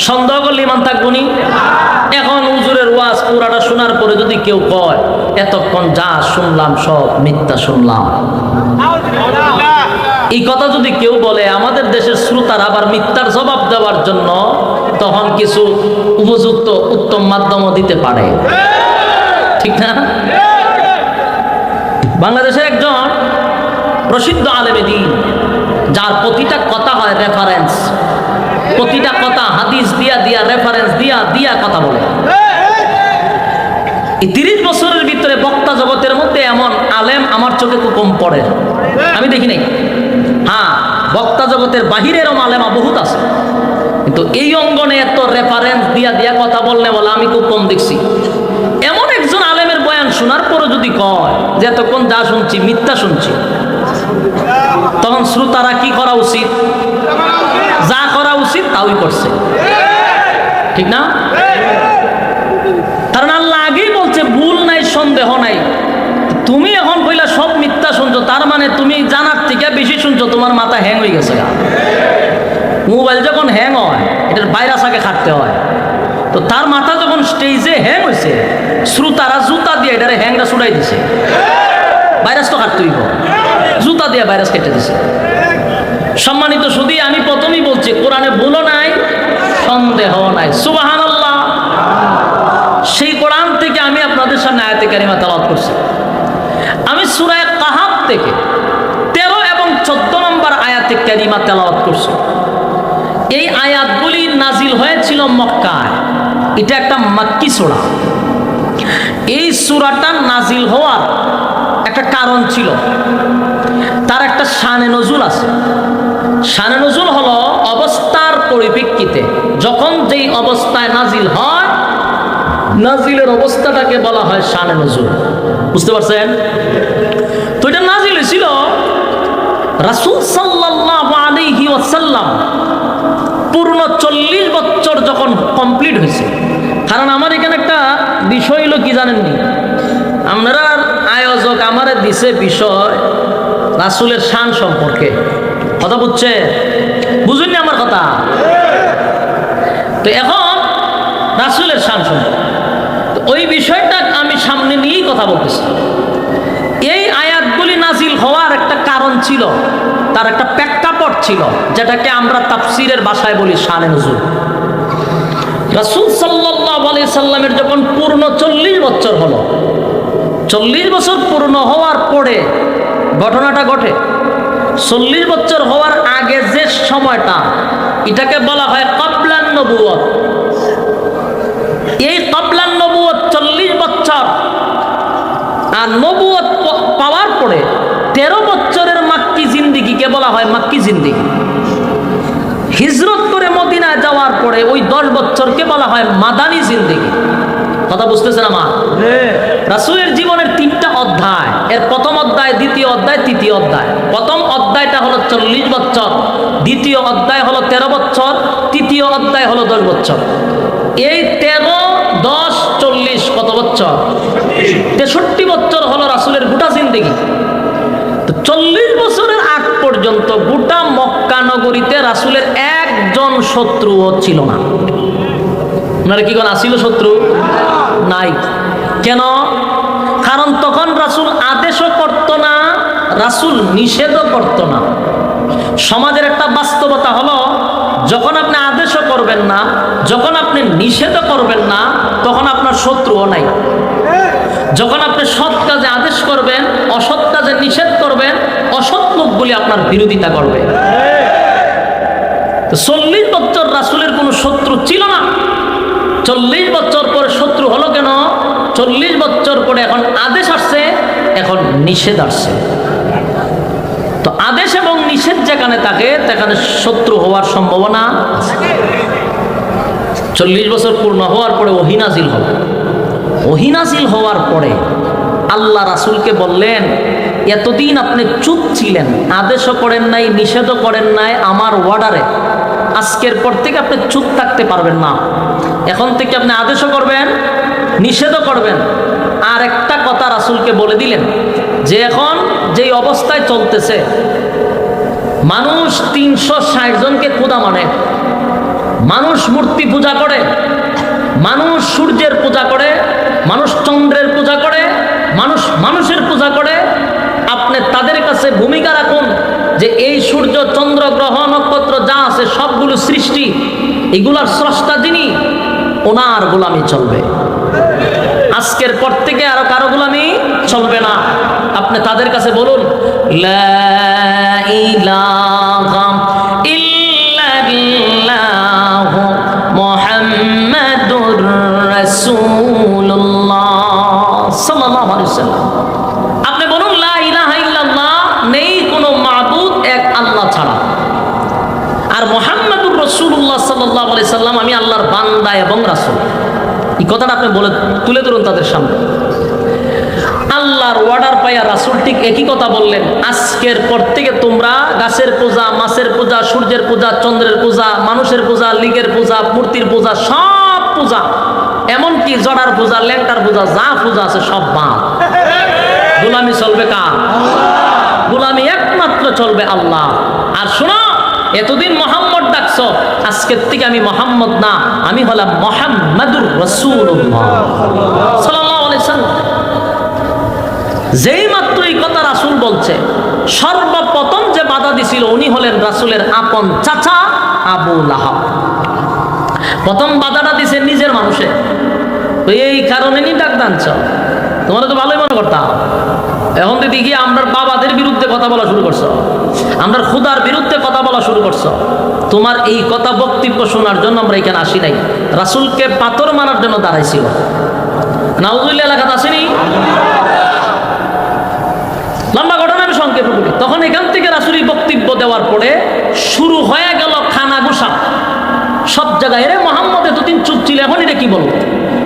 সন্দেহ করলে ইমান থাকবো নি? এখন হুজুরের ওয়াজ পুরাটা শোনার পরে যদি কেউ কয় এতক্ষণ যা শুনলাম সব মিথ্যা শুনলাম, এই কথা যদি কেউ বলে, আমাদের দেশের শ্রোতারা আবার মিথ্যার জবাব দেওয়ার জন্য তখন কিছু উপযুক্ত উত্তম মাধ্যমও দিতে পারে, ঠিক না? বাংলাদেশের একজন প্রসিদ্ধ আলেমে দ্বীন, যার প্রতিটা কথা হয় রেফারেন্স, প্রতিটা কথা হাদিস দিয়া দিয়া রেফারেন্স দিয়া দিয়া কথা বলে। এই 30 বছরের ভিতরে বক্তা জগতের মধ্যে এমন আলেম আমার চোখে খুব কম পড়ে, আমি দেখি নাই। হ্যাঁ, বক্তা জগতের বাহিরেরও আলেমা বহুত আছে, কিন্তু এই অঙ্গনে এত রেফারেন্স দিয়া দিয়া কথা বললে বলে আমি খুব কম দেখছি। এমন একজন আলেমের বয়ান শোনার পরও যদি কয় যে এতক্ষণ যা শুনছি মিথ্যা শুনছি, তখন শ্রোতারা কি করা উচিত? যা করা উচিত তাই করছে, ঠিক না? কারণ আল্লাহ আগেই বলছে ভুল নাই, সন্দেহ নাই। তুমি এখন কইলা সব মিথ্যা শুনছো, তার মানে তুমি জানার থেকে বেশি শুনছো, তোমার মাথা হ্যাং হয়ে গেছে। মোবাইল যখন হ্যাং হয় এটার ভাইরাস আগে খাটতে হয়, তো তার মাথা যখন স্টেজে হ্যাং হয়েছে, শ্রোতারা জুতা দিয়ে এটারে হ্যাংটা ছুটাই দিছে, ভাইরাস তো কাটতেই হবে, জুতা দিয়ে ভাইরাস কেটে দিছে। সম্মানিত শুধু আমি প্রথমেই বলছি কোরআনে ভুলও নাই, সন্দেহ নাই। সুবহানাল্লাহ। সেই কোরআন থেকে আমি আপনাদের সামনে আয়াতে কারিমা তেলাওয়াত করছি। আমি সূরা কাহাফ থেকে 13 এবং 14 নম্বর আয়াতে কারিমা তেলাওয়াত করছি। এই আয়াতগুলি নাজিল হয়েছিল মক্কায়, এটা একটা মাক্কি সূরা। এই সূরাটা নাজিল হওয়ার একটা কারণ ছিল, তার একটা শানে নজুল আছে। শানে নজুল হলো অবস্থার পরিপ্রেক্ষিতে যখন যেই অবস্থায় নাজিল হয়, নাজিলের অবস্থাটাকে বলা হয় শানে নজুল। বুঝতে পারছেন? তো এটা নাজিল হয়েছিল রাসূল সাল্লাল্লাহু আলাইহি ওয়াসাল্লাম পূর্ণ 40 বছর যখন কমপ্লিট হয়েছে। কারণ আমার এখানে একটা বিষয় হলো কি জানেননি, আপনারা আয়োজক আমারে দিছে বিষয় রাসূলের শান সম্পর্কে। কথা বুঝছে? বুঝুননি আমার কথা? তো এখন রাসূলের শান সম্পর্কে ওই বিষয়টা আমি সামনে নিয়েই কথা বলতেছি। এই আয়াতগুলি নাজিল হওয়ার একটা কারণ ছিল, তার একটা প্রেক্ষাপট ছিল, যেটাকে আমরা তাফসীরের ভাষায় বলি শানে নজুল। রাসূল সাল্লাল্লাহু আলাইহি সাল্লামের যখন পূর্ণ 40 বছর হলো, 40 বছর পূর্ণ হওয়ার পরে ঘটনাটা ঘটে। 40 বছর হওয়ার আগে যে সময়টা, এটাকে বলা হয় ক্বাবলান নবুয়ত। এই ক্বাবলান নবুয়ত 40 বছর, আর নবুয়ত পাওয়ার পরে 13 বছরের মাক্কি জিন্দেগিকে বলা হয় মাক্কি জিন্দেগি। হিজরত করে মদিনায় যাওয়ার পরে ওই 10 বছরকে বলা হয় মাদানী জিন্দেগি। কথা বুঝতেছেন আমার? রাসূলের জীবনের 3টা অধ্যায়, এর প্রথম অধ্যায়, দ্বিতীয় অধ্যায়, তৃতীয় অধ্যায়। প্রথম অধ্যায়টা হলো 40 বছর, দ্বিতীয় অধ্যায় হলো 13 বছর, তৃতীয় অধ্যায় হলো 10 বছর। এই 13, 10, 40 কত বছর? 63 বছর হলো রাসূলের গোটা জিন্দেগি। তো 40 বছরের আগ পর্যন্ত গোটা মক্কা নগরীতে রাসূলের একজন শত্রুও ছিল না। আপনারা কি কোন আসিল শত্রু? নাই। কেন? কারণ তখন রাসূল আদেশও করত না, রাসূল নিষেধও করত না। সমাজের একটা বাস্তবতা হলো, যখন আপনি আদেশও করবেন না, যখন আপনি নিষেধও করবেন না, তখন আপনার শত্রুও নাই। যখন আপনি সৎ কাজে আদেশ করবেন, অসৎ কাজে নিষেধ করবেন, অসৎ লোকগুলি আপনার বিরোধিতা করবে। 40 বছর রাসূলের কোনো শত্রু ছিল না। 40 বছর পর শত্রু হলো কেন? 40 বছর পরে এখন আদেশ আসছে, এখন নিষেধ আসছে। তো আদেশ এবং নিষেধ যেখানে থাকে সেখানে শত্রু হওয়ার সম্ভাবনা আছে। 40 বছর পূর্ণ হওয়ার পরে ওহী নাজিল হবে। ওহী নাজিল হওয়ার পরে আল্লাহ রাসূলকে বললেন, এতদিন আপনি চুপ ছিলেন, আদেশও করেন নাই, নিষেধও করেন নাই আমার অর্ডারে। আজকের পর থেকে আপনি চুপ থাকতে পারবেন না। এখন থেকে আপনি আদেশও করবেন, নিষেধও করবেন। আর একটা কথা রাসূলকে বলে দিলেন যে এখন যেই অবস্থায় চলতেছে, মানুষ 360 জনকে খোদা মানে, মানুষ মূর্তি পূজা করে, মানুষ সূর্যের পূজা করে, মানুষ চন্দ্রের পূজা করে, মানুষ মানুষের পূজা করে। আপনি তাদের কাছে ভূমিকা রাখুন যে এই সূর্য, চন্দ্র, গ্রহ, নক্ষত্র যা আছে সবগুলো সৃষ্টি, এগুলার স্রষ্টা যিনি, ওনার গোলামি চলবে। আজকের পর থেকে আরো কারো গোলামি চলবে না। আপনি তাদের কাছে বলুন, লা ইলাহা ইল্লাল্লাহু মুহাম্মাদুর রাসূলুল্লাহ সাল্লাল্লাহু আলাইহি ওয়াসাল্লাম। আপনি বলুন, লা ইলাহা ইল্লাল্লাহ, নেই কোনো মাবুদ এক আল্লাহ ছাড়া। আর মুহাম্মাদুর রাসূলুল্লাহ সাল্লাল্লাহু আলাইহি সাল্লাম, আমি আল্লাহর বান্দা এবং রাসূল। এই কথাটা আপনি বলে তুলে ধরুন তাদের সামনে। আল্লাহর অর্ডার পাইয়া রাসূল ঠিক একই কথা বললেন, আজকের পর থেকে তোমরা গাছের পূজা, মাছের পূজা, সূর্যের পূজা, চন্দ্রের পূজা, মানুষের পূজা, লিগের পূজা, মূর্তির পূজা, সব পূজা, এমনকি জড়ার পূজা, ল্যাংটার পূজা, যা পূজা আছে সব বাদ। গোলামি চলবে কার? গোলামি একমাত্র চলবে আল্লাহ। আর শোনো, এতদিন মোহাম্মদ ডাকছো, আজকের থেকে আমি মোহাম্মদ না, আমি হলাম মুহাম্মাদুর রাসূলুল্লাহ সাল্লাল্লাহু আলাইহি সাল্লাম। যেই মাত্র এই কথা রাসূল বলছে, সর্বপ্রথম যে বাধা দিছিল উনি হলেন রাসূলের আপন চাচা আবু লাহাব। প্রথম বাধাটা দিছে নিজের মানুষে। তো এই কারণে নি ডাক দানছ, তোমরা তো ভালোই মনে করতাম। এখন তো দেখি আমরা বাবাদের বিরুদ্ধে কথা বলা শুরু করছো, আমরা খুদার বিরুদ্ধে কথা বলা শুরু করছো। তোমার এই কথা বক্তব্য শোনার জন্য আমরা এখানে আসি নাই, রাসূলকে পাথর মারার জন্য দাঁড়াইছিল। নাউজুবিল্লাহ এলাকাতে আসেনি? লম্বা ঘটনা আমি সংক্ষেপে বলি। তখন এখান থেকে রাসূলের বক্তব্য দেওয়ার পরে শুরু হয়ে গেল খানাগুসা সব জায়গায়। রে মোহাম্মদ এতদিন চুপ ছিল, এখন এটা কি বলবো?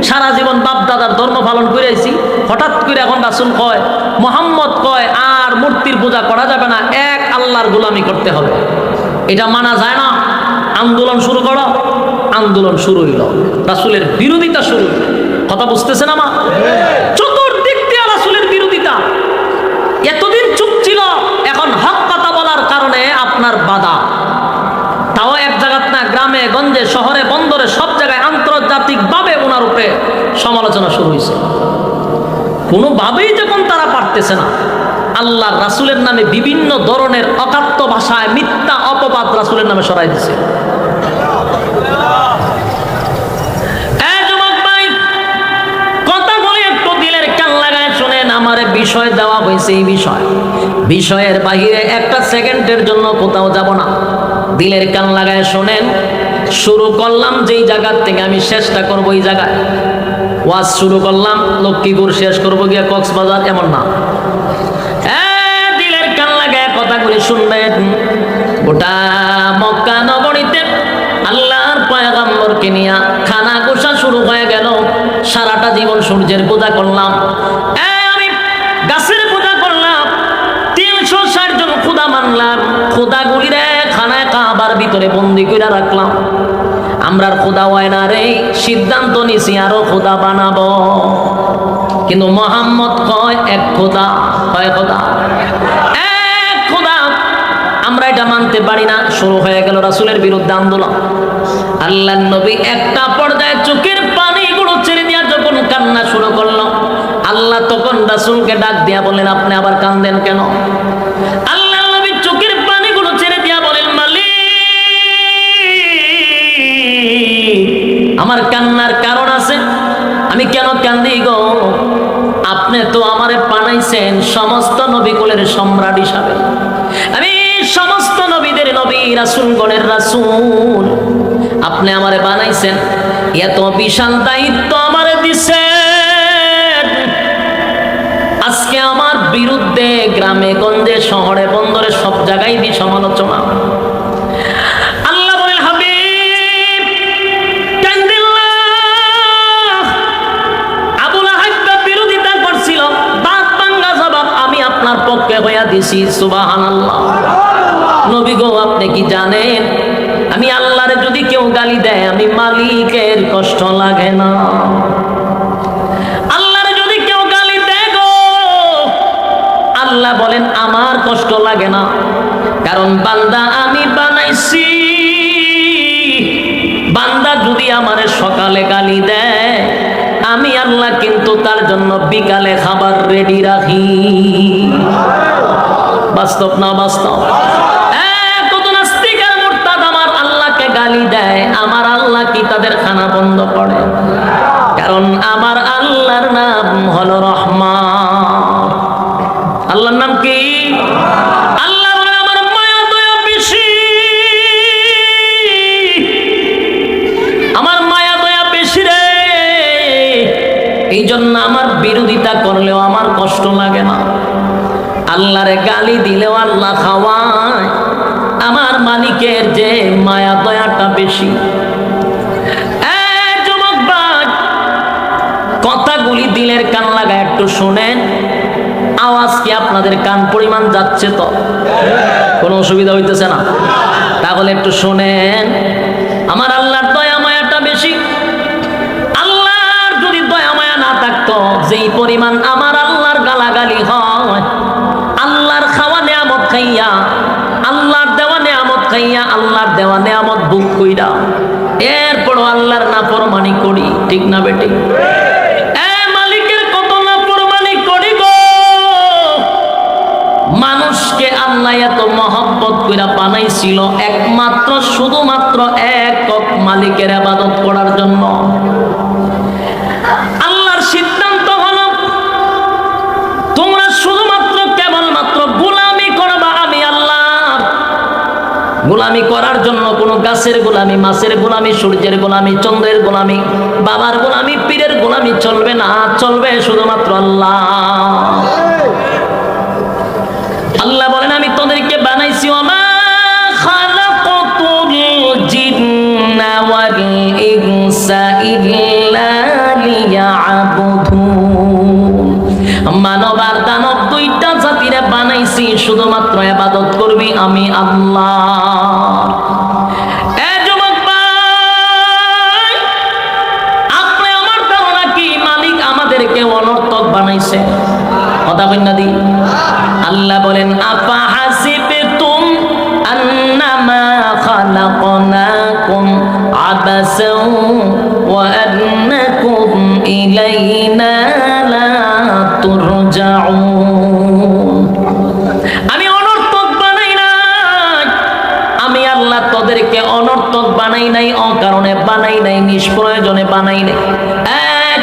সারা জীবন বাপ দাদার ধর্ম পালন করে আইছি, হঠাৎ করে এখন রাসূল কয়, মোহাম্মদ কয় আর মূর্তির পূজা করা যাবে না, এক আল্লাহর গোলামি করতে হবে। এটা মানা যায় না। আন্দোলন শুরু করো। আন্দোলন শুরু হইল, রাসূলের বিরোধিতা শুরু হইল। কথা বুঝতেছেন আমার? চতুর্দিক দিয়ে রাসূলের বিরোধিতা। এতদিন চুপ ছিল, এখন হক কথা বলার কারণে আপনার বাধা। তাও এক জায়গাত না, গ্রামে গঞ্জে, শহরে, বন্দরে, সব জায়গায় আন্তর্জাতিকভাবে ওনার উপরে সমালোচনা শুরু হয়েছে। কোনোভাবেই যখন তারা পারতেছে না, আল্লাহর রাসূলের নামে বিভিন্ন ধরনের অকাত্য ভাষায় মিথ্যা অপবাদ রাসূলের নামে সরাই দিছে। আমার বিষয় দেওয়া হয়েছে, এই বিষয়ের বাহিরে একটা সেকেন্ডের জন্য কোথাও যাব না। দিলের কান লাগায় শোনেন। শুরু করলাম যেই জায়গার থেকে, আমি চেষ্টা করবো এই জায়গায় ওয়াজ শুরু করলাম লক্ষ্মীপুর, শেষ করবো গিয়া কক্সবাজার, এমন না। দিলের কান লাগায় কথাগুলি শুনবেন। গোটা মক্কা নগরীতে আল্লাহর পয়গম্বরকে নিয়ে খানা গোসা শুরু হয়ে গেল। সারাটা জীবন সূর্যের পূজা করলাম, গাছের পূজা করলাম, 360 জন খোদা মানলাম, খোদাগুলিরে খানায় কাবার ভিতরে বন্দি করে রাখলাম। আমরার খোদা হয় না রে, সিদ্ধান্ত নিছি আরো খোদা বানাবো। কিন্তু মুহাম্মদ কয় এক খোদা, কয় খোদা? এক খোদা। আমরা এটা মানতে পারি না। শুরু হয়ে গেল রাসূলের বিরুদ্ধে আন্দোলন। আল্লাহর নবী একটা পর্যায়ে চোখের পানিগুলো ছেড়ে দিয়া যখন কান্না শুরু করলো, আল্লাহ তখন রাসূলকে ডাক দিয়া বলেন, আপনি আবার কান্দেন কেন? আল্লাহ নবী চোখের পানিগুলো ছেড়ে দিয়া বলেন, মালিক, আমার কান্নার কারণ আছে। আমি কেন কান্দি গো? আপনি তো আমারে বানাইছেন সমস্ত নবীকুলের সম্রাট হিসাবে। আমি সমস্ত নবীদের নবী, রাসূলগণের রাসূল। আপনি আমারে বানাইছেন, এত বিশাল দায়িত্ব আমারে দিছেন। বিরুদ্ধে গ্রামে গঞ্জে শহরে বন্দরে সব জায়গায় দিয়ে সমালোচনা। আল্লাহ বলেন হাবিব কান্দিল্লাহ, আবুল আহাব বিরোধিতা করছিল, বাদ ভাঙ্গা জবাব আমি আপনার পক্ষে হইয়া দিছি। সুবহানাল্লাহ। নবী গো আপনি কি জানেন আমি আল্লাহর যদি কেউ গালি দেয় আমি মালিকের কষ্ট লাগে না। আল্লাহর যদি কেউ গালি দেয় গো আল্লাহ বলেন আমার কষ্ট লাগে না, কারণ বান্দা আমি বানাইছি। বান্দা যদি আমার সকালে গালি দেয় আমি আল্লাহ কিন্তু তার জন্য বিকালে খাবার রেডি রাখি। বাস্তব না বাস্তব? গালি দেয় আমার আল্লাহ কি তাদের খানা বন্ধ করে? কারণ আমার আল্লাহর নাম হলো রহমান। আল্লাহর নাম কি? আল্লাহ বলে আমার মায়া দয়া বেশি, আমার মায়া দয়া বেশি রে, এই জন্য আমার বিরোধিতা করলেও আমার কষ্ট লাগে না। আল্লাহরে গালি দিলেও আল্লাহ খাওয়ায়, আমার মালিকের যে মায়া দয়াটা বেশি। যুবক ভাই কথাগুলি দিলের কান লাগা একটু শুনেন। আওয়াজ কি আপনাদের কান পরিমাণ যাচ্ছে তো? কোনো অসুবিধা হইতেছে না? তাহলে একটু শুনেন। আমার আল্লাহর দয়া মায়াটা বেশি। আল্লাহর যদি দয়া মায়া না থাকতো, যেই পরিমাণ আমার আল্লাহর গালাগালি হয়, আল্লাহর খাওয়া নিয়ামত খাইয়া, আল্লাহর দেওয়া নিয়ামত খাইয়া, আল্লাহর দেওয়া নিয়ামত বুক কইরা এরপরও আল্লাহর নাফরমানি করি, ঠিক না বেটি? মালিকের কত নাফরমানি করি গো। মানুষকে আল্লাহ এত মহব্বত কইরা বানাইছিল একমাত্র শুধুমাত্র একক মালিকের ইবাদত করার জন্য। আল্লাহর সিদ্ধান্ত হলো তোমরা শুধুমাত্র কেবলমাত্র গোলামি করবা আমি আল্লাহ। গোলামি করার জন্য কোনো গাছের গোলামি, মাছের গোলামি, সূর্যের গোলামি, চন্দ্রের গোলামি, বাবার গোলামি, পীরের গোলামি চলবে না, চলবে শুধুমাত্র আল্লাহ। আল্লাহ বলেন আমি তোদেরকে বানাইছি ওমা খালাকাতুল জিন্না ওয়াল ইনসা ইল্লা লিয়াবুদুন। মানব আর দানব দুইটা জাতিরে বানাইছি শুধুমাত্র ইবাদত করবি আমি আল্লাহ। যুবক ভাই আপনি আমার ধারণা কি মালিক আমাদেরকে অনর্থক বানাইছে? কথা কই না দি? আল্লাহ বলেন আফা হাসিবতুম আন্নামা খালাকনাকুম আবাসাও ওয়া আন্নাকুম ইলাইনা লা তুরজাউন। আমি অনর্থক বানাই নাই, আমি আল্লাহ তোদেরকে অনর্থক বানাই নাই, অকারণে বানাই নাই, নিষ্প্রয়োজনে বানাই নাই।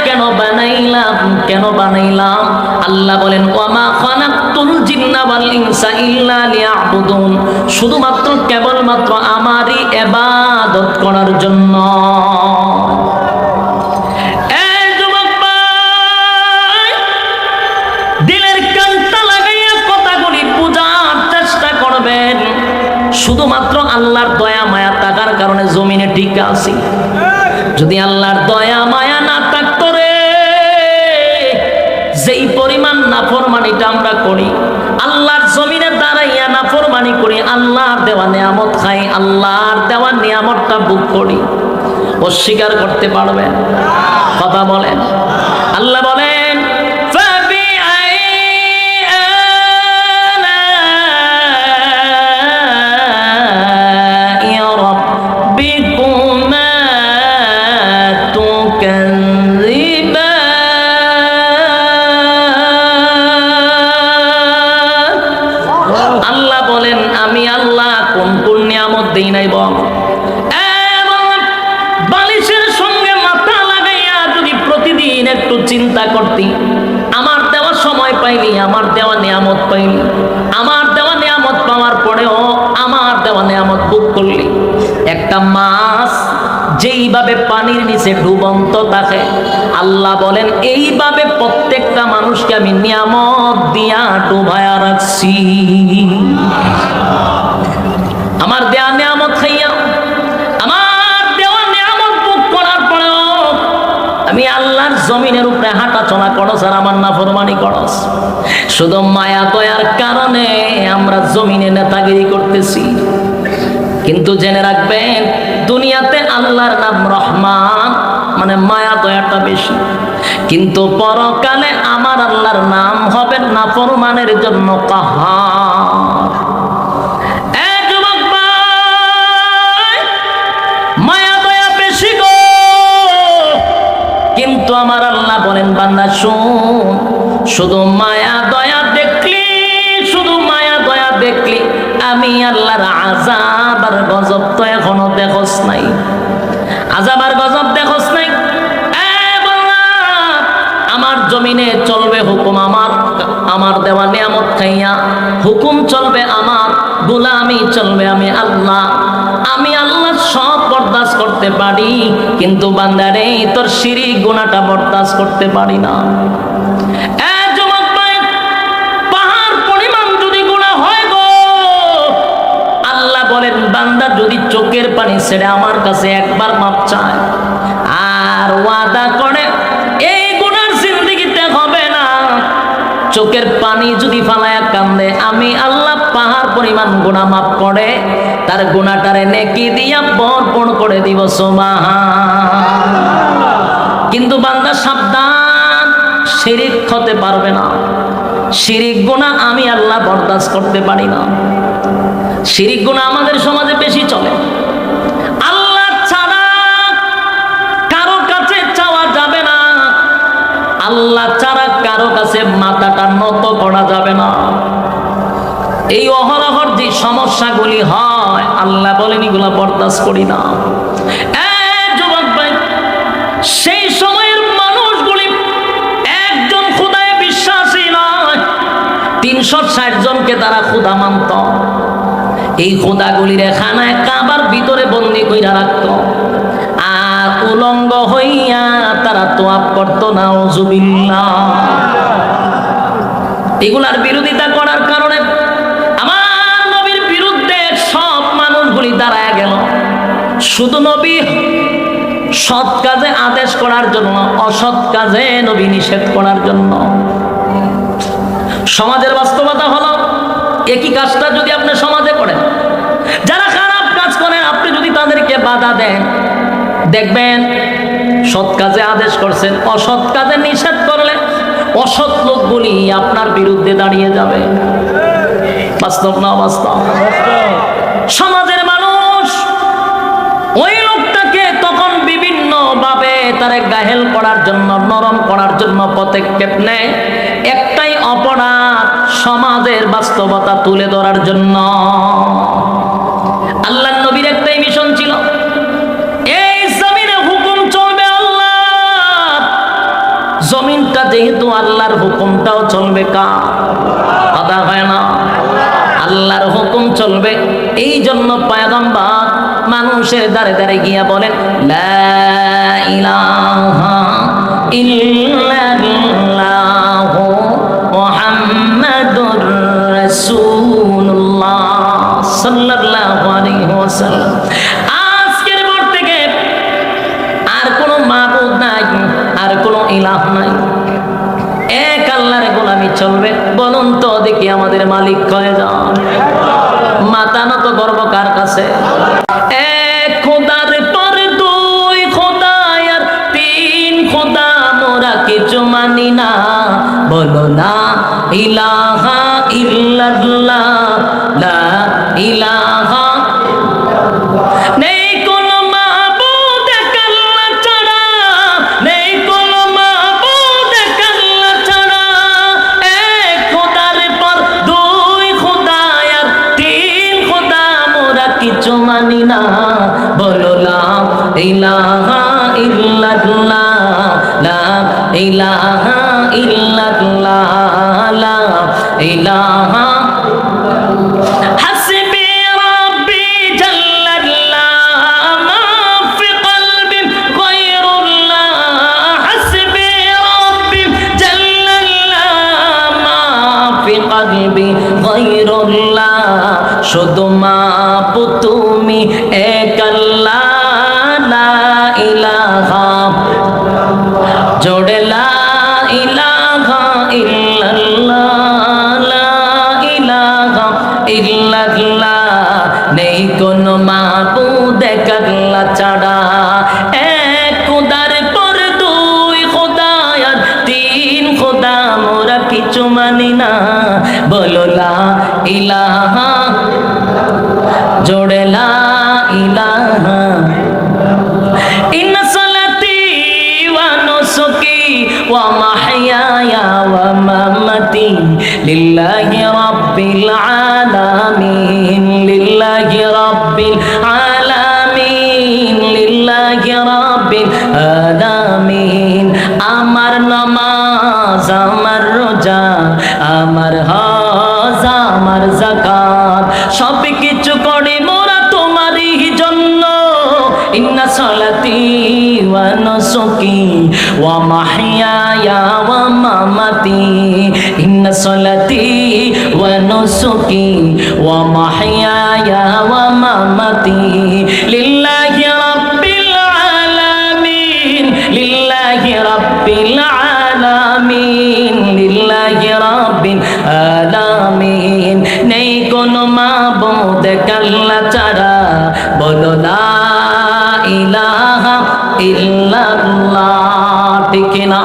কেন বানাইলাম? কেন বানাইলাম? আল্লাহ বলেন ওয়ামা খালাকতুল জিন্না ওয়াল ইনসা ইল্লা লিয়াবুদুন, শুধুমাত্র কেবলমাত্র আমারই ইবাদত করার জন্য। যুবক ভাই দিলের কানটা লাগাইয়া কথাগুলি বোঝার চেষ্টা করবেন। শুধুমাত্র আল্লাহর দয়া মায়া থাকার কারণে জমিনে টিকে আছি। যদি আল্লাহর দয়া মায়া না থাকতো রে, যেই পরিমাণ নাফরমানিটা আমরা করি, আল্লাহর জমিনে দাঁড়াইয়া নাফরমানি করি, আল্লাহর দেওয়া নিয়ামত খাই, আল্লাহর দেওয়া নিয়ামতটা বুক করি, অস্বীকার করতে পারবেন? কথা বলেন। আল্লাহ বলেন বালিশের সঙ্গে মাথা লাগাইয়া যদি প্রতিদিন একটু চিন্তা করতি, আমার দেওয়া সময় পাইলি, আমার দেওয়া নিয়ামত পাইলি, আমার দেওয়া নিয়ামত পাওয়ার পরেও আমার দেওয়া নিয়ামত ভোগ করলি। একটা মাছ যেইভাবে পানির নিচে ডুবন্ত থাকে, আল্লাহ বলেন এইভাবে প্রত্যেকটা মানুষকে আমি নিয়ামত দিয়া ডুবায়া রাখছি। আমার দেয়া নিয়ামত খাইয়া, আমার দেওয়া নিয়ামত ভোগ করার পরেও আমি আল্লাহর জমিনের উপরে হাঁটা চলা করস আর আমার নাফরমানি করস। শুধু মায়া দয়ার কারণে আমরা জমিনে নেতাগিরি করতেছি। কিন্তু জেনে রাখবেন, দুনিয়াতে আল্লাহর নাম রহমান, মানে মায়া দয়াটা বেশি, কিন্তু পরকালে আমার আল্লাহর নাম হবে নাফরমানের জন্য কাহার। মায়া দয়া বেশি গো, কিন্তু আমার আল্লাহ বলেন বান্দা শুন, শুধু মায়া দয়া দেখলি, শুধু মায়া দয়া দেখলি, আমি আল্লাহর আযাব আর গজব তো এখনো দেখোস নাই। আযাব আর গজব দেখোস নাই। আমার জমিনে চলবে হুকুম আমার, আমার দেওয়া নিয়ামত খাইয়া হুকুম চলবে আমার, গোলামি চলবে আমি আল্লাহ। আমি আল্লাহ সব বরদাস্ত করতে পারি, কিন্তু বান্দারে তোর শিরক গুনাহটা বরদাস্ত করতে পারি না। যুবক ভাই, পাহাড় পরিমাণ যদি গুনাহ হয় গো, আল্লাহ বলেন বান্দা যদি চোখের পানি ছেড়ে আমার কাছে একবার মাপ চায় আর ওয়াদা করে এই গুনার জিন্দেগিতে হবে না, চোখের পানি যদি ফালায়া কান্দে, আমি আল্লাহ পাহাড় পরিমাণ গুনাহ মাফ করে তার গুনাহটারে নেকি দিয়া বরপণ করে দিব। সুবহানাল্লাহ। কিন্তু বান্দা সাবধান, শিরক হতে পারবে না। শিরক গুনাহ আমি আল্লাহ বরদাস্ত করতে পারি না। শিরক গুনাহ আমাদের সমাজে বেশি চলে। আল্লাহ ছাড়া কারো কাছে চাওয়া যাবে না, আল্লাহ ছাড়া কারো কাছে মাথাটা নত করা যাবে না। এই অহরহর যে সমস্যাগুলি হয়, আল্লাহ বলেন এগুলা বরদাস্ত করি না। যুবক ভাই, সেই সময়ের মানুষগুলি একজন খোদায় বিশ্বাসী নয়, 360 জনকে তারা খোদা মানত। এই খোদাগুলির খানায় কাবার ভিতরে বন্দি কইরা রাখত, আর উলঙ্গ হইয়া তারা তোয়াব করত। নাউজুবিল্লাহ। এগুলার বিরোধিতা করার কারণে আমার নবীর বিরুদ্ধে সব মানুষগুলি দাঁড়ায় গেল। শুধু নবী সৎ কাজে আদেশ করার জন্য, অসৎ কাজে নবী নিষেধ করার জন্য। সমাজের বাস্তবতা হলো, একই কাজটা যদি আপনি সমাজে করেন, যারা খারাপ কাজ করেন আপনি যদি তাদেরকে বাধা দেন, দেখবেন সৎ কাজে আদেশ করছেন, অসৎ কাজে নিষেধ করলে অসৎ লোকগুলি আপনার বিরুদ্ধে দাঁড়িয়ে যাবে। বাস্তব না বাস্তব? সমাজের মানুষ ওই লোকটাকে তখন বিভিন্ন ভাবে তারে গাহেল করার জন্য, নরম করার জন্য পদক্ষেপ নেয়, একটাই অপরাধ, সমাজের বাস্তবতা তুলে ধরার জন্য। আল্লাহ নবীর একটাই মিশন ছিল, এই জমিনে হুকুম চলবে আল্লাহ, জমিনটা যেহেতু আল্লাহর, হুকুমটাও চলবে কার? কথা হয় না? আল্লাহর হুকুম চলবে। এই জন্য পয়গম্বর মানুষের দ্বারে দ্বারে গিয়া বলেন লা ইলাহা ইল্লাল্লাহু মুহাম্মাদুর রাসূলুল্লাহ সাল্লাল্লাহু আলাইহি ওয়াসাল্লাম। আজকের পর থেকে আর কোনো মাবুদ নাই, আর কোনো ইলাহ নাই, এক আল্লাহর গোলামি চলবে। বলুন তো দেখি আমাদের মালিক কয়ে যান। মাথা নত গর্ব কার কাছে? এক খোদার পর দুই খোদা আর তিন খোদা, মোরা কিছু মানি না। বলো না ইলাহা ইল্লাল্লাহ, লা ইলাহা নেই কোনো মাবুদ এক আল্লাহ ছাড়া, নেই কোনো মাবুদ এক আল্লাহ ছাড়া। এক খোদার পর দুই খোদা আর তিন খোদা, মোরা কিছু মানি না। বলো লা ইলাহা ইল্লাল্লাহ, লা ইলাহা ইল্লাল্লাহ, লা ইলাহা হাসবি রাব্বি জাল্লাল্লাহ, মা ফি কলবি ইলাহা, জোরে লা ইলাহা ইল্লাল্লাহ, লা ইলাহা ইল্লাল্লাহ, নেই কোনো মাবুদ এক আল্লাহ ছাড়া, এক খোদার পর দুই খোদা আর তিন খোদা, মোরা কিছু মানি না, বলো লা ইলাহা, জোরে লা ইলাহা। ইন্না সালাতি ওয়া নুসুকি ওয়া মাহইয়ায়া ওয়া মামাতি লিল্লাহি রাব্বিল আলামিন, লিল্লাহি রাব্বিল আলামিন, লিল্লাহি রাব্বিল আলামিন। আমার নামাজ, আমার রোজা, আমার হজ, আমার যাকাত, সব কিছু করি মোরা তোমারই জন্য। ইন্না সালাতি ওয়া নুসুকি ওয়া মাহইয়ায়া ওয়া মামাতি, ইন্না সালাতি ওয়া নুসুকি ওয়া মাহইয়ায়া ওয়া মামাতি লিল্লাহি রাব্বিল আলামিন, লিল্লাহি রাব্বিল আলামিন, লিল্লাহি রাব্বিল আলামিন। নেই কোনো মাবুদ এক আল্লাহ ছাড়া, বলো লা ইলাহা ইল্লাল্লাহ, ঠিক না?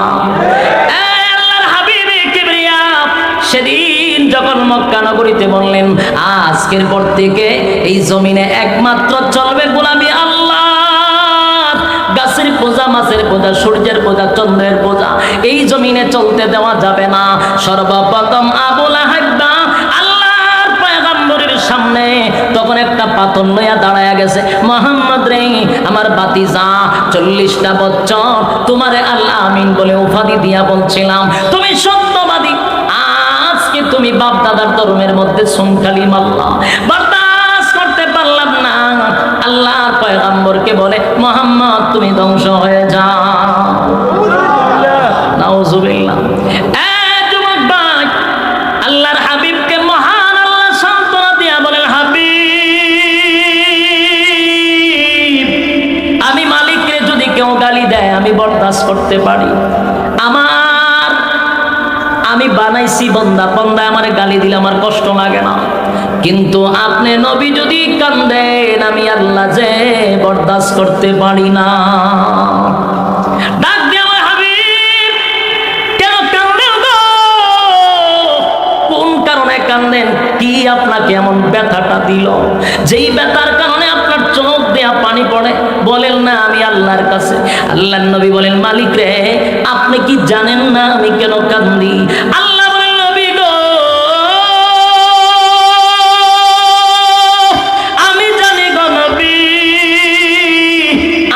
আল্লাহর হাবিব কিবরিয়া সেদিন যখন মক্কা নগরীতে বললেন, আজকের পর থেকে এই জমিনে একমাত্র চলবে গোলামি আল্লাহ, গাছের পূজা, মাছের পূজা, সূর্যের পূজা, চন্দ্রের পূজা এই জমিনে চলতে দেওয়া যাবে না। সর্বপ্রথম আবু লাহাব আল্লাহর পয়গম্বরের সামনে তখন একটা পাথর লইয়া দাঁড়ায়া গেছে, মুহাম্মদ রে, আমার বাতিজা 40টা বছর তোমারে আল্লাহ আমিন বলে উপাধি দিয়া বলছিলাম, তুমি সত্যবাদী, আজকে তুমি বাপ দাদার ধর্মের মধ্যে সুনকালি মাল্লা, বরদাস্ত করতে পারলাম না। আল্লাহর পয়গম্বরকে বলে, মুহাম্মদ তুমি ধ্বংস হয়ে যাও। নাউজুবিল্লাহ। যুবক ভাই, আল্লাহর হাবিবকে মহান আল্লাহ সান্ত্বনা দিয়া বলেন, হাবিব, আমি মালিককে যদি কেউ গালি দেয় আমি বরদাস্ত করতে পারি, আমি বানাইছি বন্দা, বন্দা আমারে গালি দিলে আমার কষ্ট লাগে না, কিন্তু আপনি নবী যদি কান্দেন আমি আল্লাহ যে বরদাস্ত করতে পারি না। ডাক দিয়ে আমার হাবিব, কেন কান্দেন গো? কোন কারণে কান্দেন? কি আপনাকে এমন ব্যথাটা দিল যেই ব্যথার কারণে আপনার চোখ দেয়া পানি পড়ে? বলেন না আমি আল্লাহর কাছে। আল্লাহর নবী বলেন, মালিক রে, আপনি কি জানেন না আমি কেন কান্দি? আল্লাহ বলেন, নবী গো, আমি জানি গো নবী,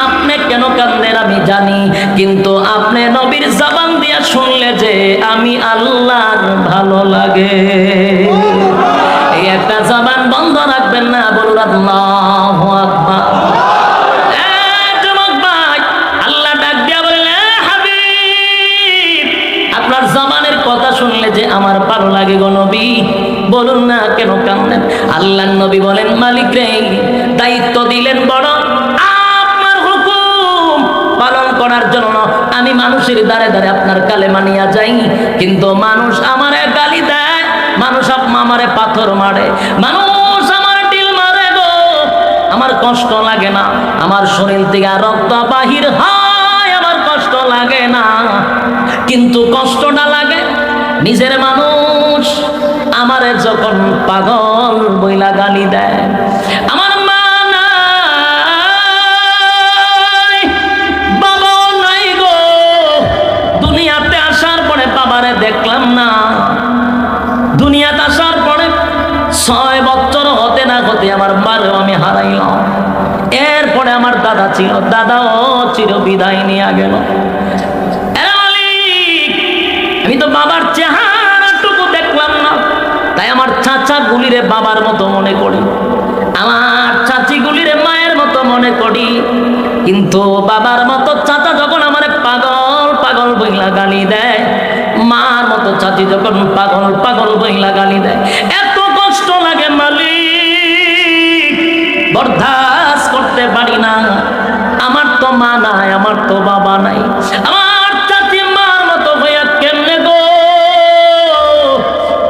আপনি কেন কান্দেন আমি জানি, কিন্তু আপনি নবীর জবান দিয়া শুনলে যে আমি আল্লাহর ভালো লাগে, এই একটা জবান বন্ধ রাখবেন না, বলুন আল্লাহু আকবার। আপনার জবানের কথা শুনলে যে আমার ভালো লাগে গো নবী, বলুন না কেন কাঁদেন? আল্লাহর নবী বলেন, মালিক রে, দায়িত্ব দিলেন বড়, আপনার হুকুম পালন করার জন্য আমি মানুষের দ্বারে দ্বারে আপনার কালেমা নিয়ে যাই, কিন্তু মানুষ আমারে গালি দেয়, মানুষ আমারে পাথর মারে, মানুষ আমার ঢিল মারে গো, আমার কষ্ট লাগে না, আমার শরীর থেকে রক্ত বাহির হয়, আমার কষ্ট লাগে না, কিন্তু কষ্টটা লাগে নিজের মানুষ আমারে যখন পাগল বইলা গালি দেয়। আমার মা নাই, বাবা নাই গো, দুনিয়াতে আসার পরে বাবারে দেখলাম না, দুনিয়াতে আসার পরে 6 বছর হতে না হতে আমার মারেও আমি হারাইলাম। এরপরে আমার দাদা ছিল, দাদাও চির বিদায় নিয়ে গেল। আমি তো বাবার চেহারাটুকু দেখলাম না, তাই আমার চাচা গুলিরে বাবার মতো মনে করি, আমার চাচি গুলিরে মায়ের মতো মনে করি, কিন্তু বাবার মতো চাচা যখন আমার পাগল পাগল বইলা গালি দেয়, মার মতো চাচি যখন পাগল পাগল বইলা গালি দেয়, এত কষ্ট লাগে মালিক, বরদাস্ত করতে পারি না। আমার তো মা নাই, আমার তো বাবা নাই, আমার চাচি মার মতো হইয়া কেমনে গো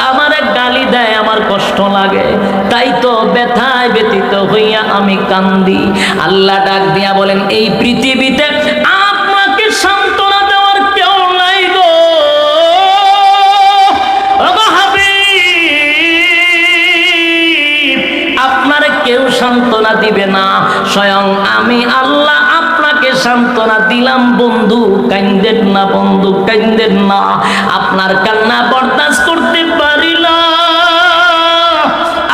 আমারে গালি দেয়, আমার কষ্ট লাগে, তাই তো ব্যথায় ব্যথিত হইয়া আমি কান্দি। আল্লাহ ডাক দিয়া বলেন, এই পৃথিবীতে আপনাকে সান্ত্বনা দেওয়ার কেউ নাই গো হাবিব, আপনারে কেউ সান্ত্বনা দিবে না, স্বয়ং আমি আল্লাহ আপনাকে সান্ত্বনা দিলাম। বন্ধু কান্দেন না, বন্ধু কান্দেন না, আপনার কান্না বরদাস্ত করতে পারি না,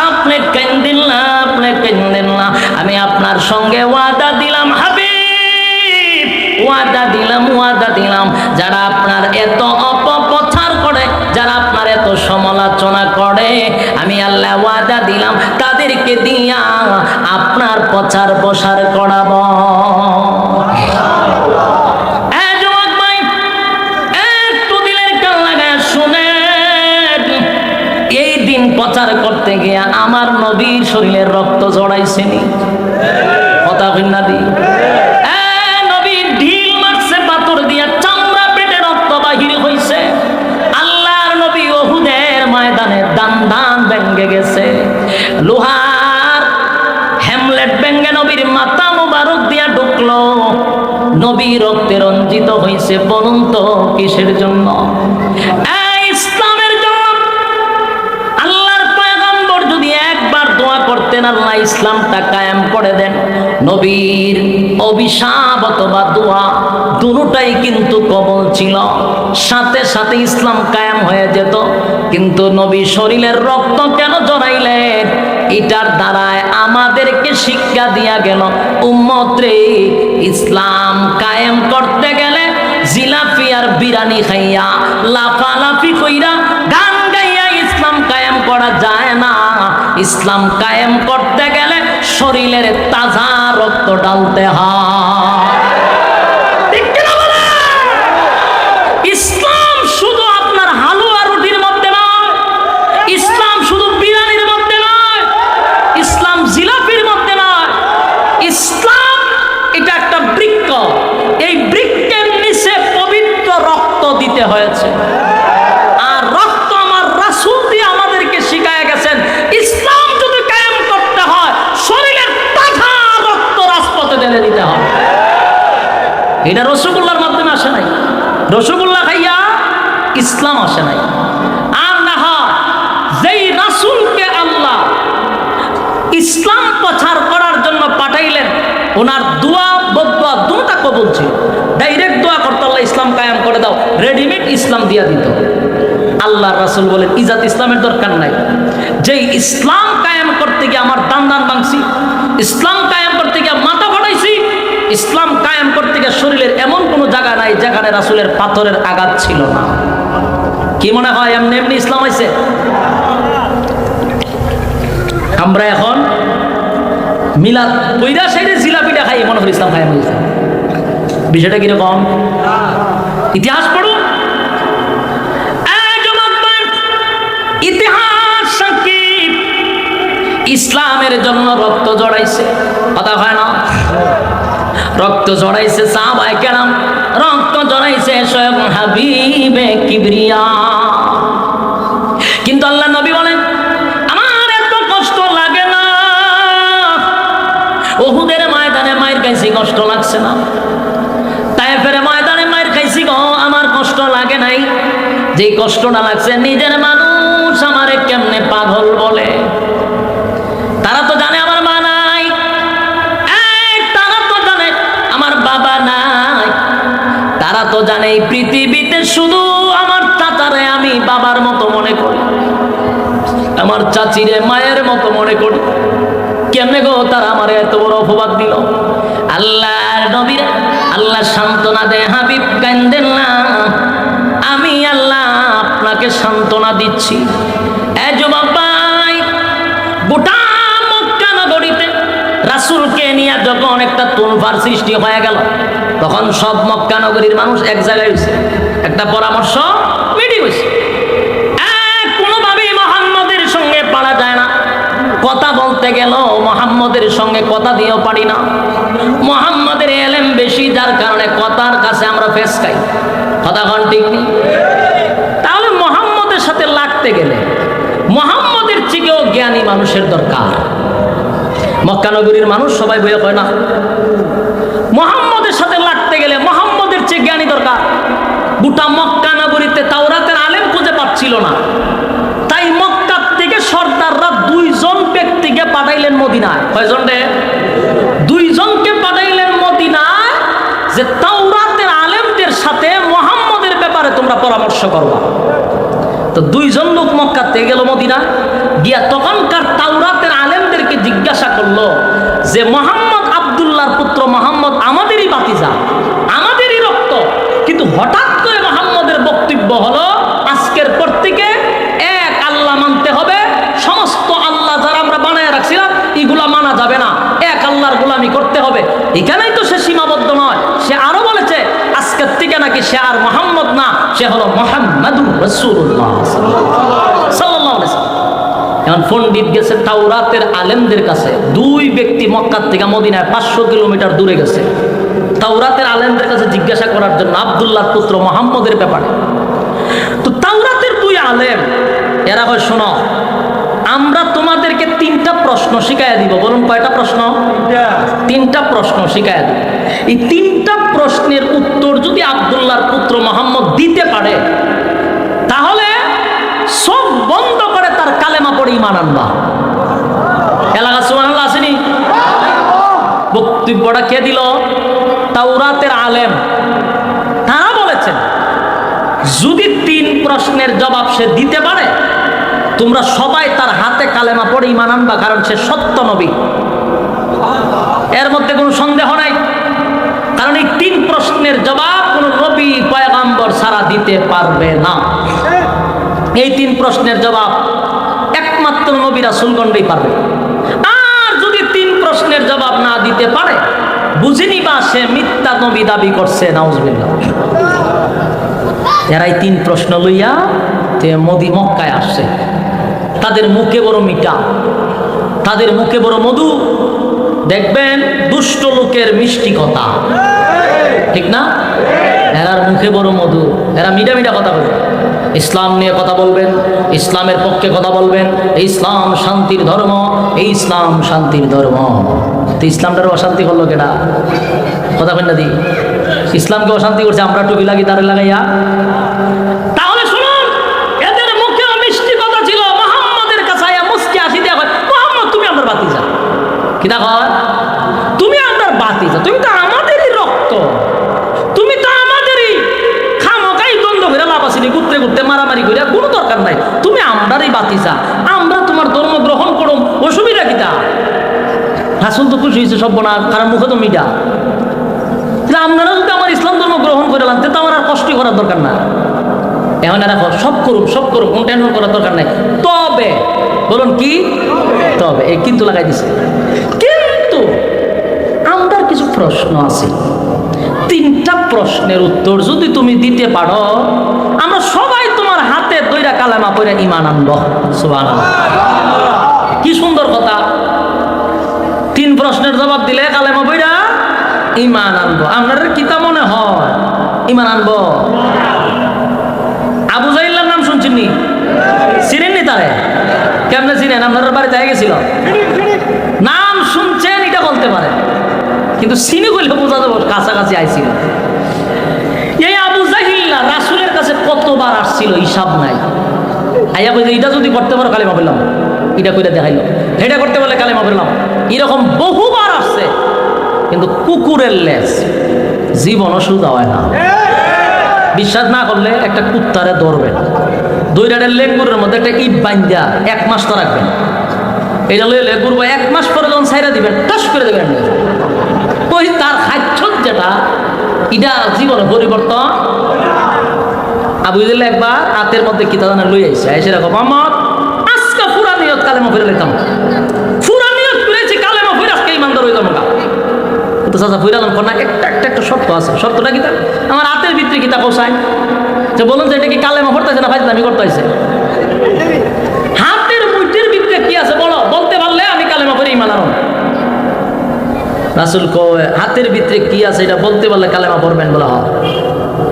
আপনি কান্দেন না, আপনি কান্দেন না, আমি আপনার সঙ্গে ওয়াদা দিলাম হাবিব, ওয়াদা দিলাম, ওয়াদা দিলাম, যারা আপনার এত অপপ্রচার করে, যারা আপনার এত সমালোচনা করে, আমি আল্লাহ ওয়াদা দিলাম তাদেরকে দিয়া আপনার প্রচার প্রসার করাবো। এই দিন প্রচার করতে গিয়া আমার নবীর শরীরের রক্ত জড়াইছেনি, কথা কইনা দি নবীর ঢিল মারছে পাথর দিয়া, চামড়া পেটে রক্ত বাহির হইছে। আল্লাহর নবী উহুদের ময়দানে দান দান ভেঙে গেছে, লোহার হ্যামলেট ভেঙে নবীর মাথা মুবারক দিয়া ঢুকলো, নবী রক্তে রঞ্জিত হইছে। বলুন তো কিসের জন্য? ইসলামের জন্য। আল্লাহর পয়গম্বর যদি একবার দোয়া করতেন আল্লাহ ইসলামটা কায়েম করে দেন, নবীর অভিশাপ অথবা দোয়া দুটোটাই কিন্তু কবল ছিল, সাথে সাথে ইসলাম কায়েম হয়ে যেত। কিন্তু নবী শরীরের রক্ত কেন জড়াইলেন? এটার দ্বারায় আমাদেরকে শিক্ষা দিয়া গেল, উম্মত রে, ইসলাম কায়েম করতে গেলে জিলাপি আর বিরানি খাইয়া লাফালাফি কইরা গান গাইয়া ইসলাম কায়েম করা যায় না। ইসলাম কায়েম করতে গেলে শরীরের তাজা রক্ত ঢালতে হয়। ইসলাম শুধু আপনার হালুয়া রুটির মধ্যে নয়, ইসলাম শুধু বিরিয়ানির মধ্যে নয়, ইসলাম জিলাপির মধ্যে নয়, ইসলাম এটা একটা বৃক্ষ, এই বৃক্ষের নিচে পবিত্র রক্ত দিতে হয়েছে। আর রক্ত আমার রাসূল দিয়ে আমাদেরকে শিখায় গেছেন, ইসলাম যদি কায়েম করতে হয় শরীরের তাজা রক্ত রাজপথে ঢেলে দিতে হবে। এটা রসুলুল্লাহর মাধ্যমে আসে নাই, রসুলুল্লাহ খাইয়া ইসলাম আসে নাই। আর না হয় যেই রাসূলকে আল্লাহ ইসলাম প্রচার করার জন্য পাঠাইলেন, ওনার দোয়া বদদোয়া দুটা কবুল ছিল। ডাইরেক্ট দোয়া করতে আল্লাহ ইসলাম কায়েম করে দাও, রেডিমেড ইসলাম দিয়া দিত। আল্লাহ রাসূল বলেন ইজাত ইসলামের দরকার নাই, যেই ইসলাম কায়েম করতে গিয়ে আমার দান দান ভাঙছি, ইসলাম কায়েম করতে গিয়ে মাথা ফাটাইছি, ইসলাম কায়েম করতে গিয়ে শরীরের এমন কোনো জায়গা নাই যেখানে রাসূলের পাথরের আঘাত ছিল না। কি মনে হয় এমনি এমনি ইসলাম হয়েছে? আমরা এখন মিলাদ বইরা সাইডে জিলাপিটা খাই, মনে করি ইসলাম কায়েম হয়েছে। বিষয়টা কিরকম? ইতিহাস পড়ুন, ইতিহাস সাক্ষী ইসলামের জন্য রক্ত জড়াইছে, কথা হয় না? রক্ত জড়াইছে সাহাবায়ে কেরাম, রক্ত জড়াইছে স্বয়ং হাবিবে কিবরিয়া। কিন্তু আল্লাহ নবী বলেন আমার এত কষ্ট লাগে না, উহুদের ময়দানে মায়ের খাইছি কষ্ট লাগছে না, তায়েফের ময়দানে মায়ের খাইছি গো আমার কষ্ট লাগে নাই। যে কষ্টটা লাগছে নিজের মানুষ আমারে কেমনে পাগল বলে। তারা তো জানে আমার মা নাই, তারা তো জানে আমার বাবা নাই, তারা তো জানে এই পৃথিবীতে শুধু আমার চাচারে আমি বাবার মতো মনে করি, আমার চাচিরে মায়ের মতো মনে করি। কেমনে গো তারা আমার এত বড় অপবাদ দিল? আল্লাহর নবীর আল্লাহ সান্ত্বনা দেয়, হাবিব কান্দেন না, আমি আল্লাহ আপনাকে সান্ত্বনা দিচ্ছি। এ যুবক ভাই, গোটা মক্কা নগরীতে রাসূলকে নিয়ে যখন একটা তুলফার সৃষ্টি হয়ে গেল, তখন সব মক্কা নগরীর মানুষ এক জায়গায় হয়েছে, একটা পরামর্শ মিটিং হয়েছে। কোনোভাবেই মুহাম্মদের সঙ্গে পারা যায় না, কথা বলতে গেল মুহাম্মদের সঙ্গে কথা দিয়েও পারি না। মুহাম্মাদের এলেম বেশি, যার কারণে কথার কাছে আমরা ফেস খাই। কথা কোন ঠিক নেই? তাহলে মুহাম্মাদের সাথে লাগতে গেলে মুহাম্মাদের থেকেও জ্ঞানী মানুষের দরকার। মক্কা নগরীর মানুষ সবাই বইয়া কয় না, মুহাম্মাদের সাথে লাগতে গেলে মুহাম্মাদের চেয়ে জ্ঞানী দরকার। গোটা মক্কা নগরীতে তাওরাতের আলেম খুঁজে পাচ্ছিল না, তাই মক্কা থেকে সর্দাররা 2 জন ব্যক্তিকে পাঠাইলেন মদিনায়। কয়জন রে? 2 জনকে পাঠাইলেন মদিনায়, যে তাওরাতের আলেমদের সাথে মুহাম্মাদের ব্যাপারে তোমরা পরামর্শ করবা। তো 2 জন লোক মক্কা থেকে গেল মদিনা, গিয়া তখনকার তাওরাতের আলেমদেরকে জিজ্ঞাসা করলো যে মুহাম্মদ আব্দুল্লাহর পুত্র মুহাম্মদ আমাদেরই বাতিজা, আমাদেরই রক্ত, কিন্তু হঠাৎ করে মুহাম্মদের বক্তব্য হলো আজকের পর থেকে এক আল্লাহ মানতে হবে, সমস্ত আল্লাহ যারা আমরা বানায় রাখছিলাম এগুলা মানা যাবে না, এক আল্লাহর গোলামি করতে হবে। এখানেই তো সে সীমাবদ্ধ নয়, সে আরো বলেছে আজকের থেকে নাকি সে আর মুহাম্মদ না, সে হলো মুহাম্মাদুর রাসূলুল্লাহ সাল্লাল্লাহু আলাইহি ওয়াসাল্লাম। এখন পণ্ডিত গেছে তাওরাতের আলেমদের কাছে, 2 ব্যক্তি মক্কা থেকে মদিনায় 500 কিলোমিটার দূরে গেছে তাওরাতের আলেমদের কাছে জিজ্ঞাসা করার জন্য আব্দুল্লাহর পুত্র মুহাম্মদের ব্যাপারে। তো তাওরাতের 2 আলেম এরা হয়, শোনো আমরা তোমাদেরকে 3টা প্রশ্ন শিখাইয়া দিব। বলুন কয়টা প্রশ্ন? 3টা প্রশ্ন শিখাইয়া দিব। এই 3টা প্রশ্নের উত্তর যদি আব্দুল্লাহর পুত্র মুহাম্মদ দিতে পারে, তাহলে সব বন্ধ করে তার কালেমা পড়ে ঈমান আনবা। এলাকা সুবহানাল্লাহ আসেনি? বক্তব্যটা কে দিল? তাওরাতের আলেম। তারা বলেছেন যদি 3 প্রশ্নের জবাব সে দিতে পারে, তোমরা সবাই তার হাতে কালেমা পড়ে ঈমান আনবা, কারণ সে সত্য নবী, এর মধ্যে কোনো সন্দেহ নাই। কারণ এই 3 প্রশ্নের জবাব কোনো নবী পয়গম্বর ছাড়া দিতে পারবে না। এই 3 প্রশ্নের জবাব একমাত্র নবী রাসূলগণই পারবে। আর যদি 3 প্রশ্নের জবাব না দিতে পারে, বুঝিনি বা সে মিথ্যা নবী দাবি করছে, নাউজুবিল্লাহ। এরাই 3 প্রশ্ন লইয়া মক্কায় আসছে। তাদের মুখে বড় মিঠা, তাদের মুখে বড় মধু। দেখবেন দুষ্ট লোকের মিষ্টি কথা, ঠিক না? এরার মুখে বড় মধু, এরা মিঠা মিঠা কথা বলবে, ইসলাম নিয়ে কথা বলবেন, ইসলামের পক্ষে কথা বলবেন, ইসলাম শান্তির ধর্ম, এই ইসলাম শান্তির ধর্ম। তো ইসলামটার অশান্তি করলো কেডা? কথা বলেন না দি, ইসলামকে অশান্তি করছে আমরা টুপি লাগি দাঁড়ে লাগাইয়া। তাহলে শুনুন, এদের মুখে মিষ্টি কথা ছিল, মুহাম্মাদের কাছে মুস্কি আসি দেয়া হয়, মুহাম্মদ তুমি আমার বাতিজা। কি দেখো, তুমি আমার বাতিজা, তুমি তো আমাদেরই রক্ত, তুমি তো আমাদেরই। খামকাই দ্বন্দ্ব করে লাভ আসেনি, ঘুরতে ঘুরতে মারামারি করে কোনো দরকার নাই, তুমি আমরারই বাতিজা, আমরা তোমার ধর্ম গ্রহণ করুম, অসুবিধা কিটা? রাসূল তো খুশি হয়েছে সব না, কারণ মুখে তো মিঠা। আপনারা যদি আমার ইসলাম ধর্ম গ্রহণ করে লানতে, তো আমার আর কষ্ট করার দরকার না। এখন এরা সব করুক, সব করুক, কোনো টেনশন করার দরকার নাই। তবে বলুন কি? তবে এই কিন্তু লাগাই দিছে। কিন্তু আমার কিছু প্রশ্ন আছে, 3টা প্রশ্নের উত্তর যদি তুমি দিতে পারো, আমরা সবাই তোমার হাতে দইরা কালেমা পড়ে ঈমান আনবো। সুবহানাল্লাহ, কি সুন্দর কথা। 3 প্রশ্নের জবাব দিলে কালেমা পড়া ঈমান আনবো। আপনার কিতা মনে হয় ঈমান আনবো? আবু জাহিলের নাম শুনছেন নি? চিনেননি তারে? কেমনে চিনেন? আপনার বাড়িতে গেছিল, নাম শুনছেন এটা বলতে পারে, কিন্তু চিনি বলে বোঝা যাবো কাছাকাছি আইছিল। এই আবু জাহিল রাসূলের কাছে কতবার আসছিল হিসাব নাই। আইয়া কইছে এটা যদি করতে পারো কালেমা পড়লাম, এটা কইরা দেখাইলো, এটা করতে পারলে কালেমা পড়লাম, এরকম বহুবার আসছে। কিন্তু কুকুরের লেজ জীবনও সোজা হয় না। বিশ্বাস না করলে একটা কুত্তারে ধরবেন, 2 লেগুরের মধ্যে একটা ইট বান্ধা 1 মাস তো রাখবেন, এটা লইলে লেগুর 1 মাস পরে যখন ছাইরা দিবেন, টাস করে দেবেন, ওই তার খাদ্য যেটা, এটা জীবনে পরিবর্তন। আবু জাহেল একবার হাতের মধ্যে কিতা জানা লই আইছে, এসে রাখো মোহাম্মদ আজকে পুরা নিয়ত কালেমা ফিরে লেতাম, পুরা নিয়ত করেছি কালেমা ফিরে আজকে ইমানদার হইতাম। তো চাচা ফিরালাম না, একটা শর্ত আছে। শর্তটা কিতা? আমার হাতের ভিতরে কিতা পৌঁছায়, যে বলুন যে এটা কি কালেমা পড়তেছে না ফাইজলামি করতেছে? হাতের মুঠির ভিতরে কি আছে বলো, বলতে পারলে আমি কালেমা পড়ে ঈমান আনব। রাসূল কয় হাতের ভিতরে কি আছে এটা বলতে পারলে কালেমা পড়বেন বলা হয়।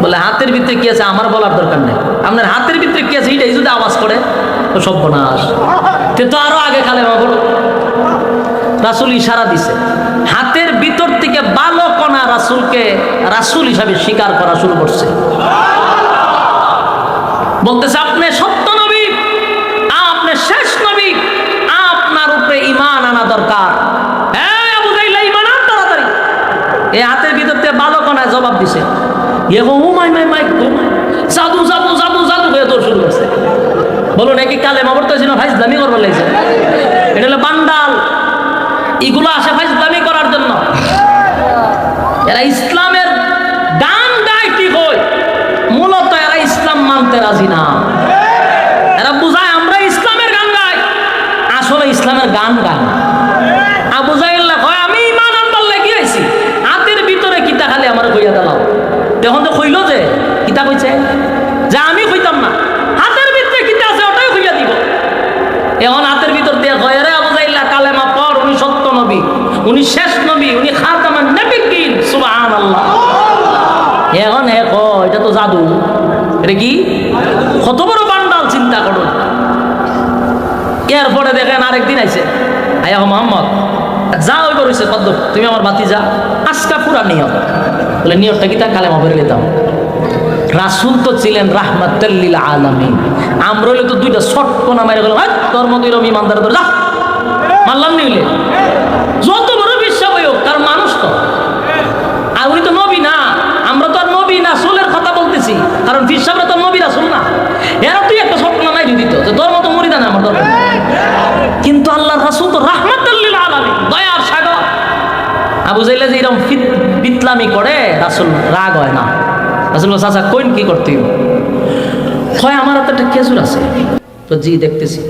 বলে হাতের ভিতরে কি আছে আমার বলার দরকার নেই, আপনার হাতের ভিতরে কি আছে এটাই যদি আওয়াজ করে তো সর্বনাশ, তো আরো আগে কালেমা পড়ো। রাসূল ইশারা দিছে, হাতের ভিতর থেকে বালো কণা রাসূলকে রাসূল হিসাবে স্বীকার করা শুরু করছে। বলতেছে আপনি সত্য নবী, আপনি শেষ নবী, আপনার উপরে ঈমান আনা দরকার। হ্যাঁ আবু জাহল ঈমান আন তাড়াতাড়ি। এই হাতের ভিতর থেকে বালো কণায় জবাব দিছে, ইয়ে ও মাই মাই মাই জাদু জাদু জাদু জাদু হয়ে দৌড় শুরু করছে। বলুন একই কালেমা পড়তেছিল ফাইজলামি করবার লাগছে, এটা হলো বান্ডাল। এগুলো আসে ফাইজলামি করার জন্য। এরা ইসলামের গান গায় কি হয়, মূলত এরা ইসলাম মানতে রাজি না। এরা বুঝায় আমরা ইসলামের গান গাই, আসলে ইসলামের গান গায় না। আবু জাহল কয় আমি ঈমান আনবার লাগি আইছি, হাতের ভিতরে কিতা খালি আমার কইয়া দাও। তখন তো কইল যে কিতা কইছে যে আমি কইতাম না, হাতের ভিতরে কিতা আছে ওটাই কইয়া দিব। এখন হাতের ভিতর দিয়ে কয় রে আবু জাহল কালেমা পড়, উনি সত্য নবী, উনি শেষ নবী, উনি খাতামান নবিয়্যিন, সুবহানাল্লাহ। এখন হে কয় এটা তো জাদু, এটা কি কত বড় বান্ডাল চিন্তা করো। এরপরে দেখেন আরেকদিন আইছে, আয়া মোহাম্মদ যা ওই বলছে কদ্দ তুমি আমার বাতি যা আজকা পুরা নিয়ম। বলে নিয়মটা কি তা কালেমা পড়ে নিতাম। রাসূল তো ছিলেন রাহমাতাল লিল আলামিন, আমরা হইলে তো দুইটা শর্ট কোনা মাইরা গেল, তোর মতো এরকম ইমানদার তো যা মানলাম নিলে যত বড় বিশ্বাস হই হোক, কারণ মানুষ তো আর উনি তো নবী না, আমরা তো আর নবী না রাসূলের কথা বলতেছি, কারণ বিশ্বাসরা তো নবী রাসূল না। এরা তুই একটা শর্ট কোনা মাইরা দিত যে তোর মতো মুরিদা না আমার দরকার। কিন্তু আল্লাহর রাসূল তো রাহমাতাল লিল আলামিন, দয়ার সাগর। আবু জাহল যে এরকম বিতলামি করে রাসূল রাগ হয় না। রাসূল চাচা কইন কি করতে হয়, আমার হাতে একটা খেজুর আছে তো জি দেখতেছি।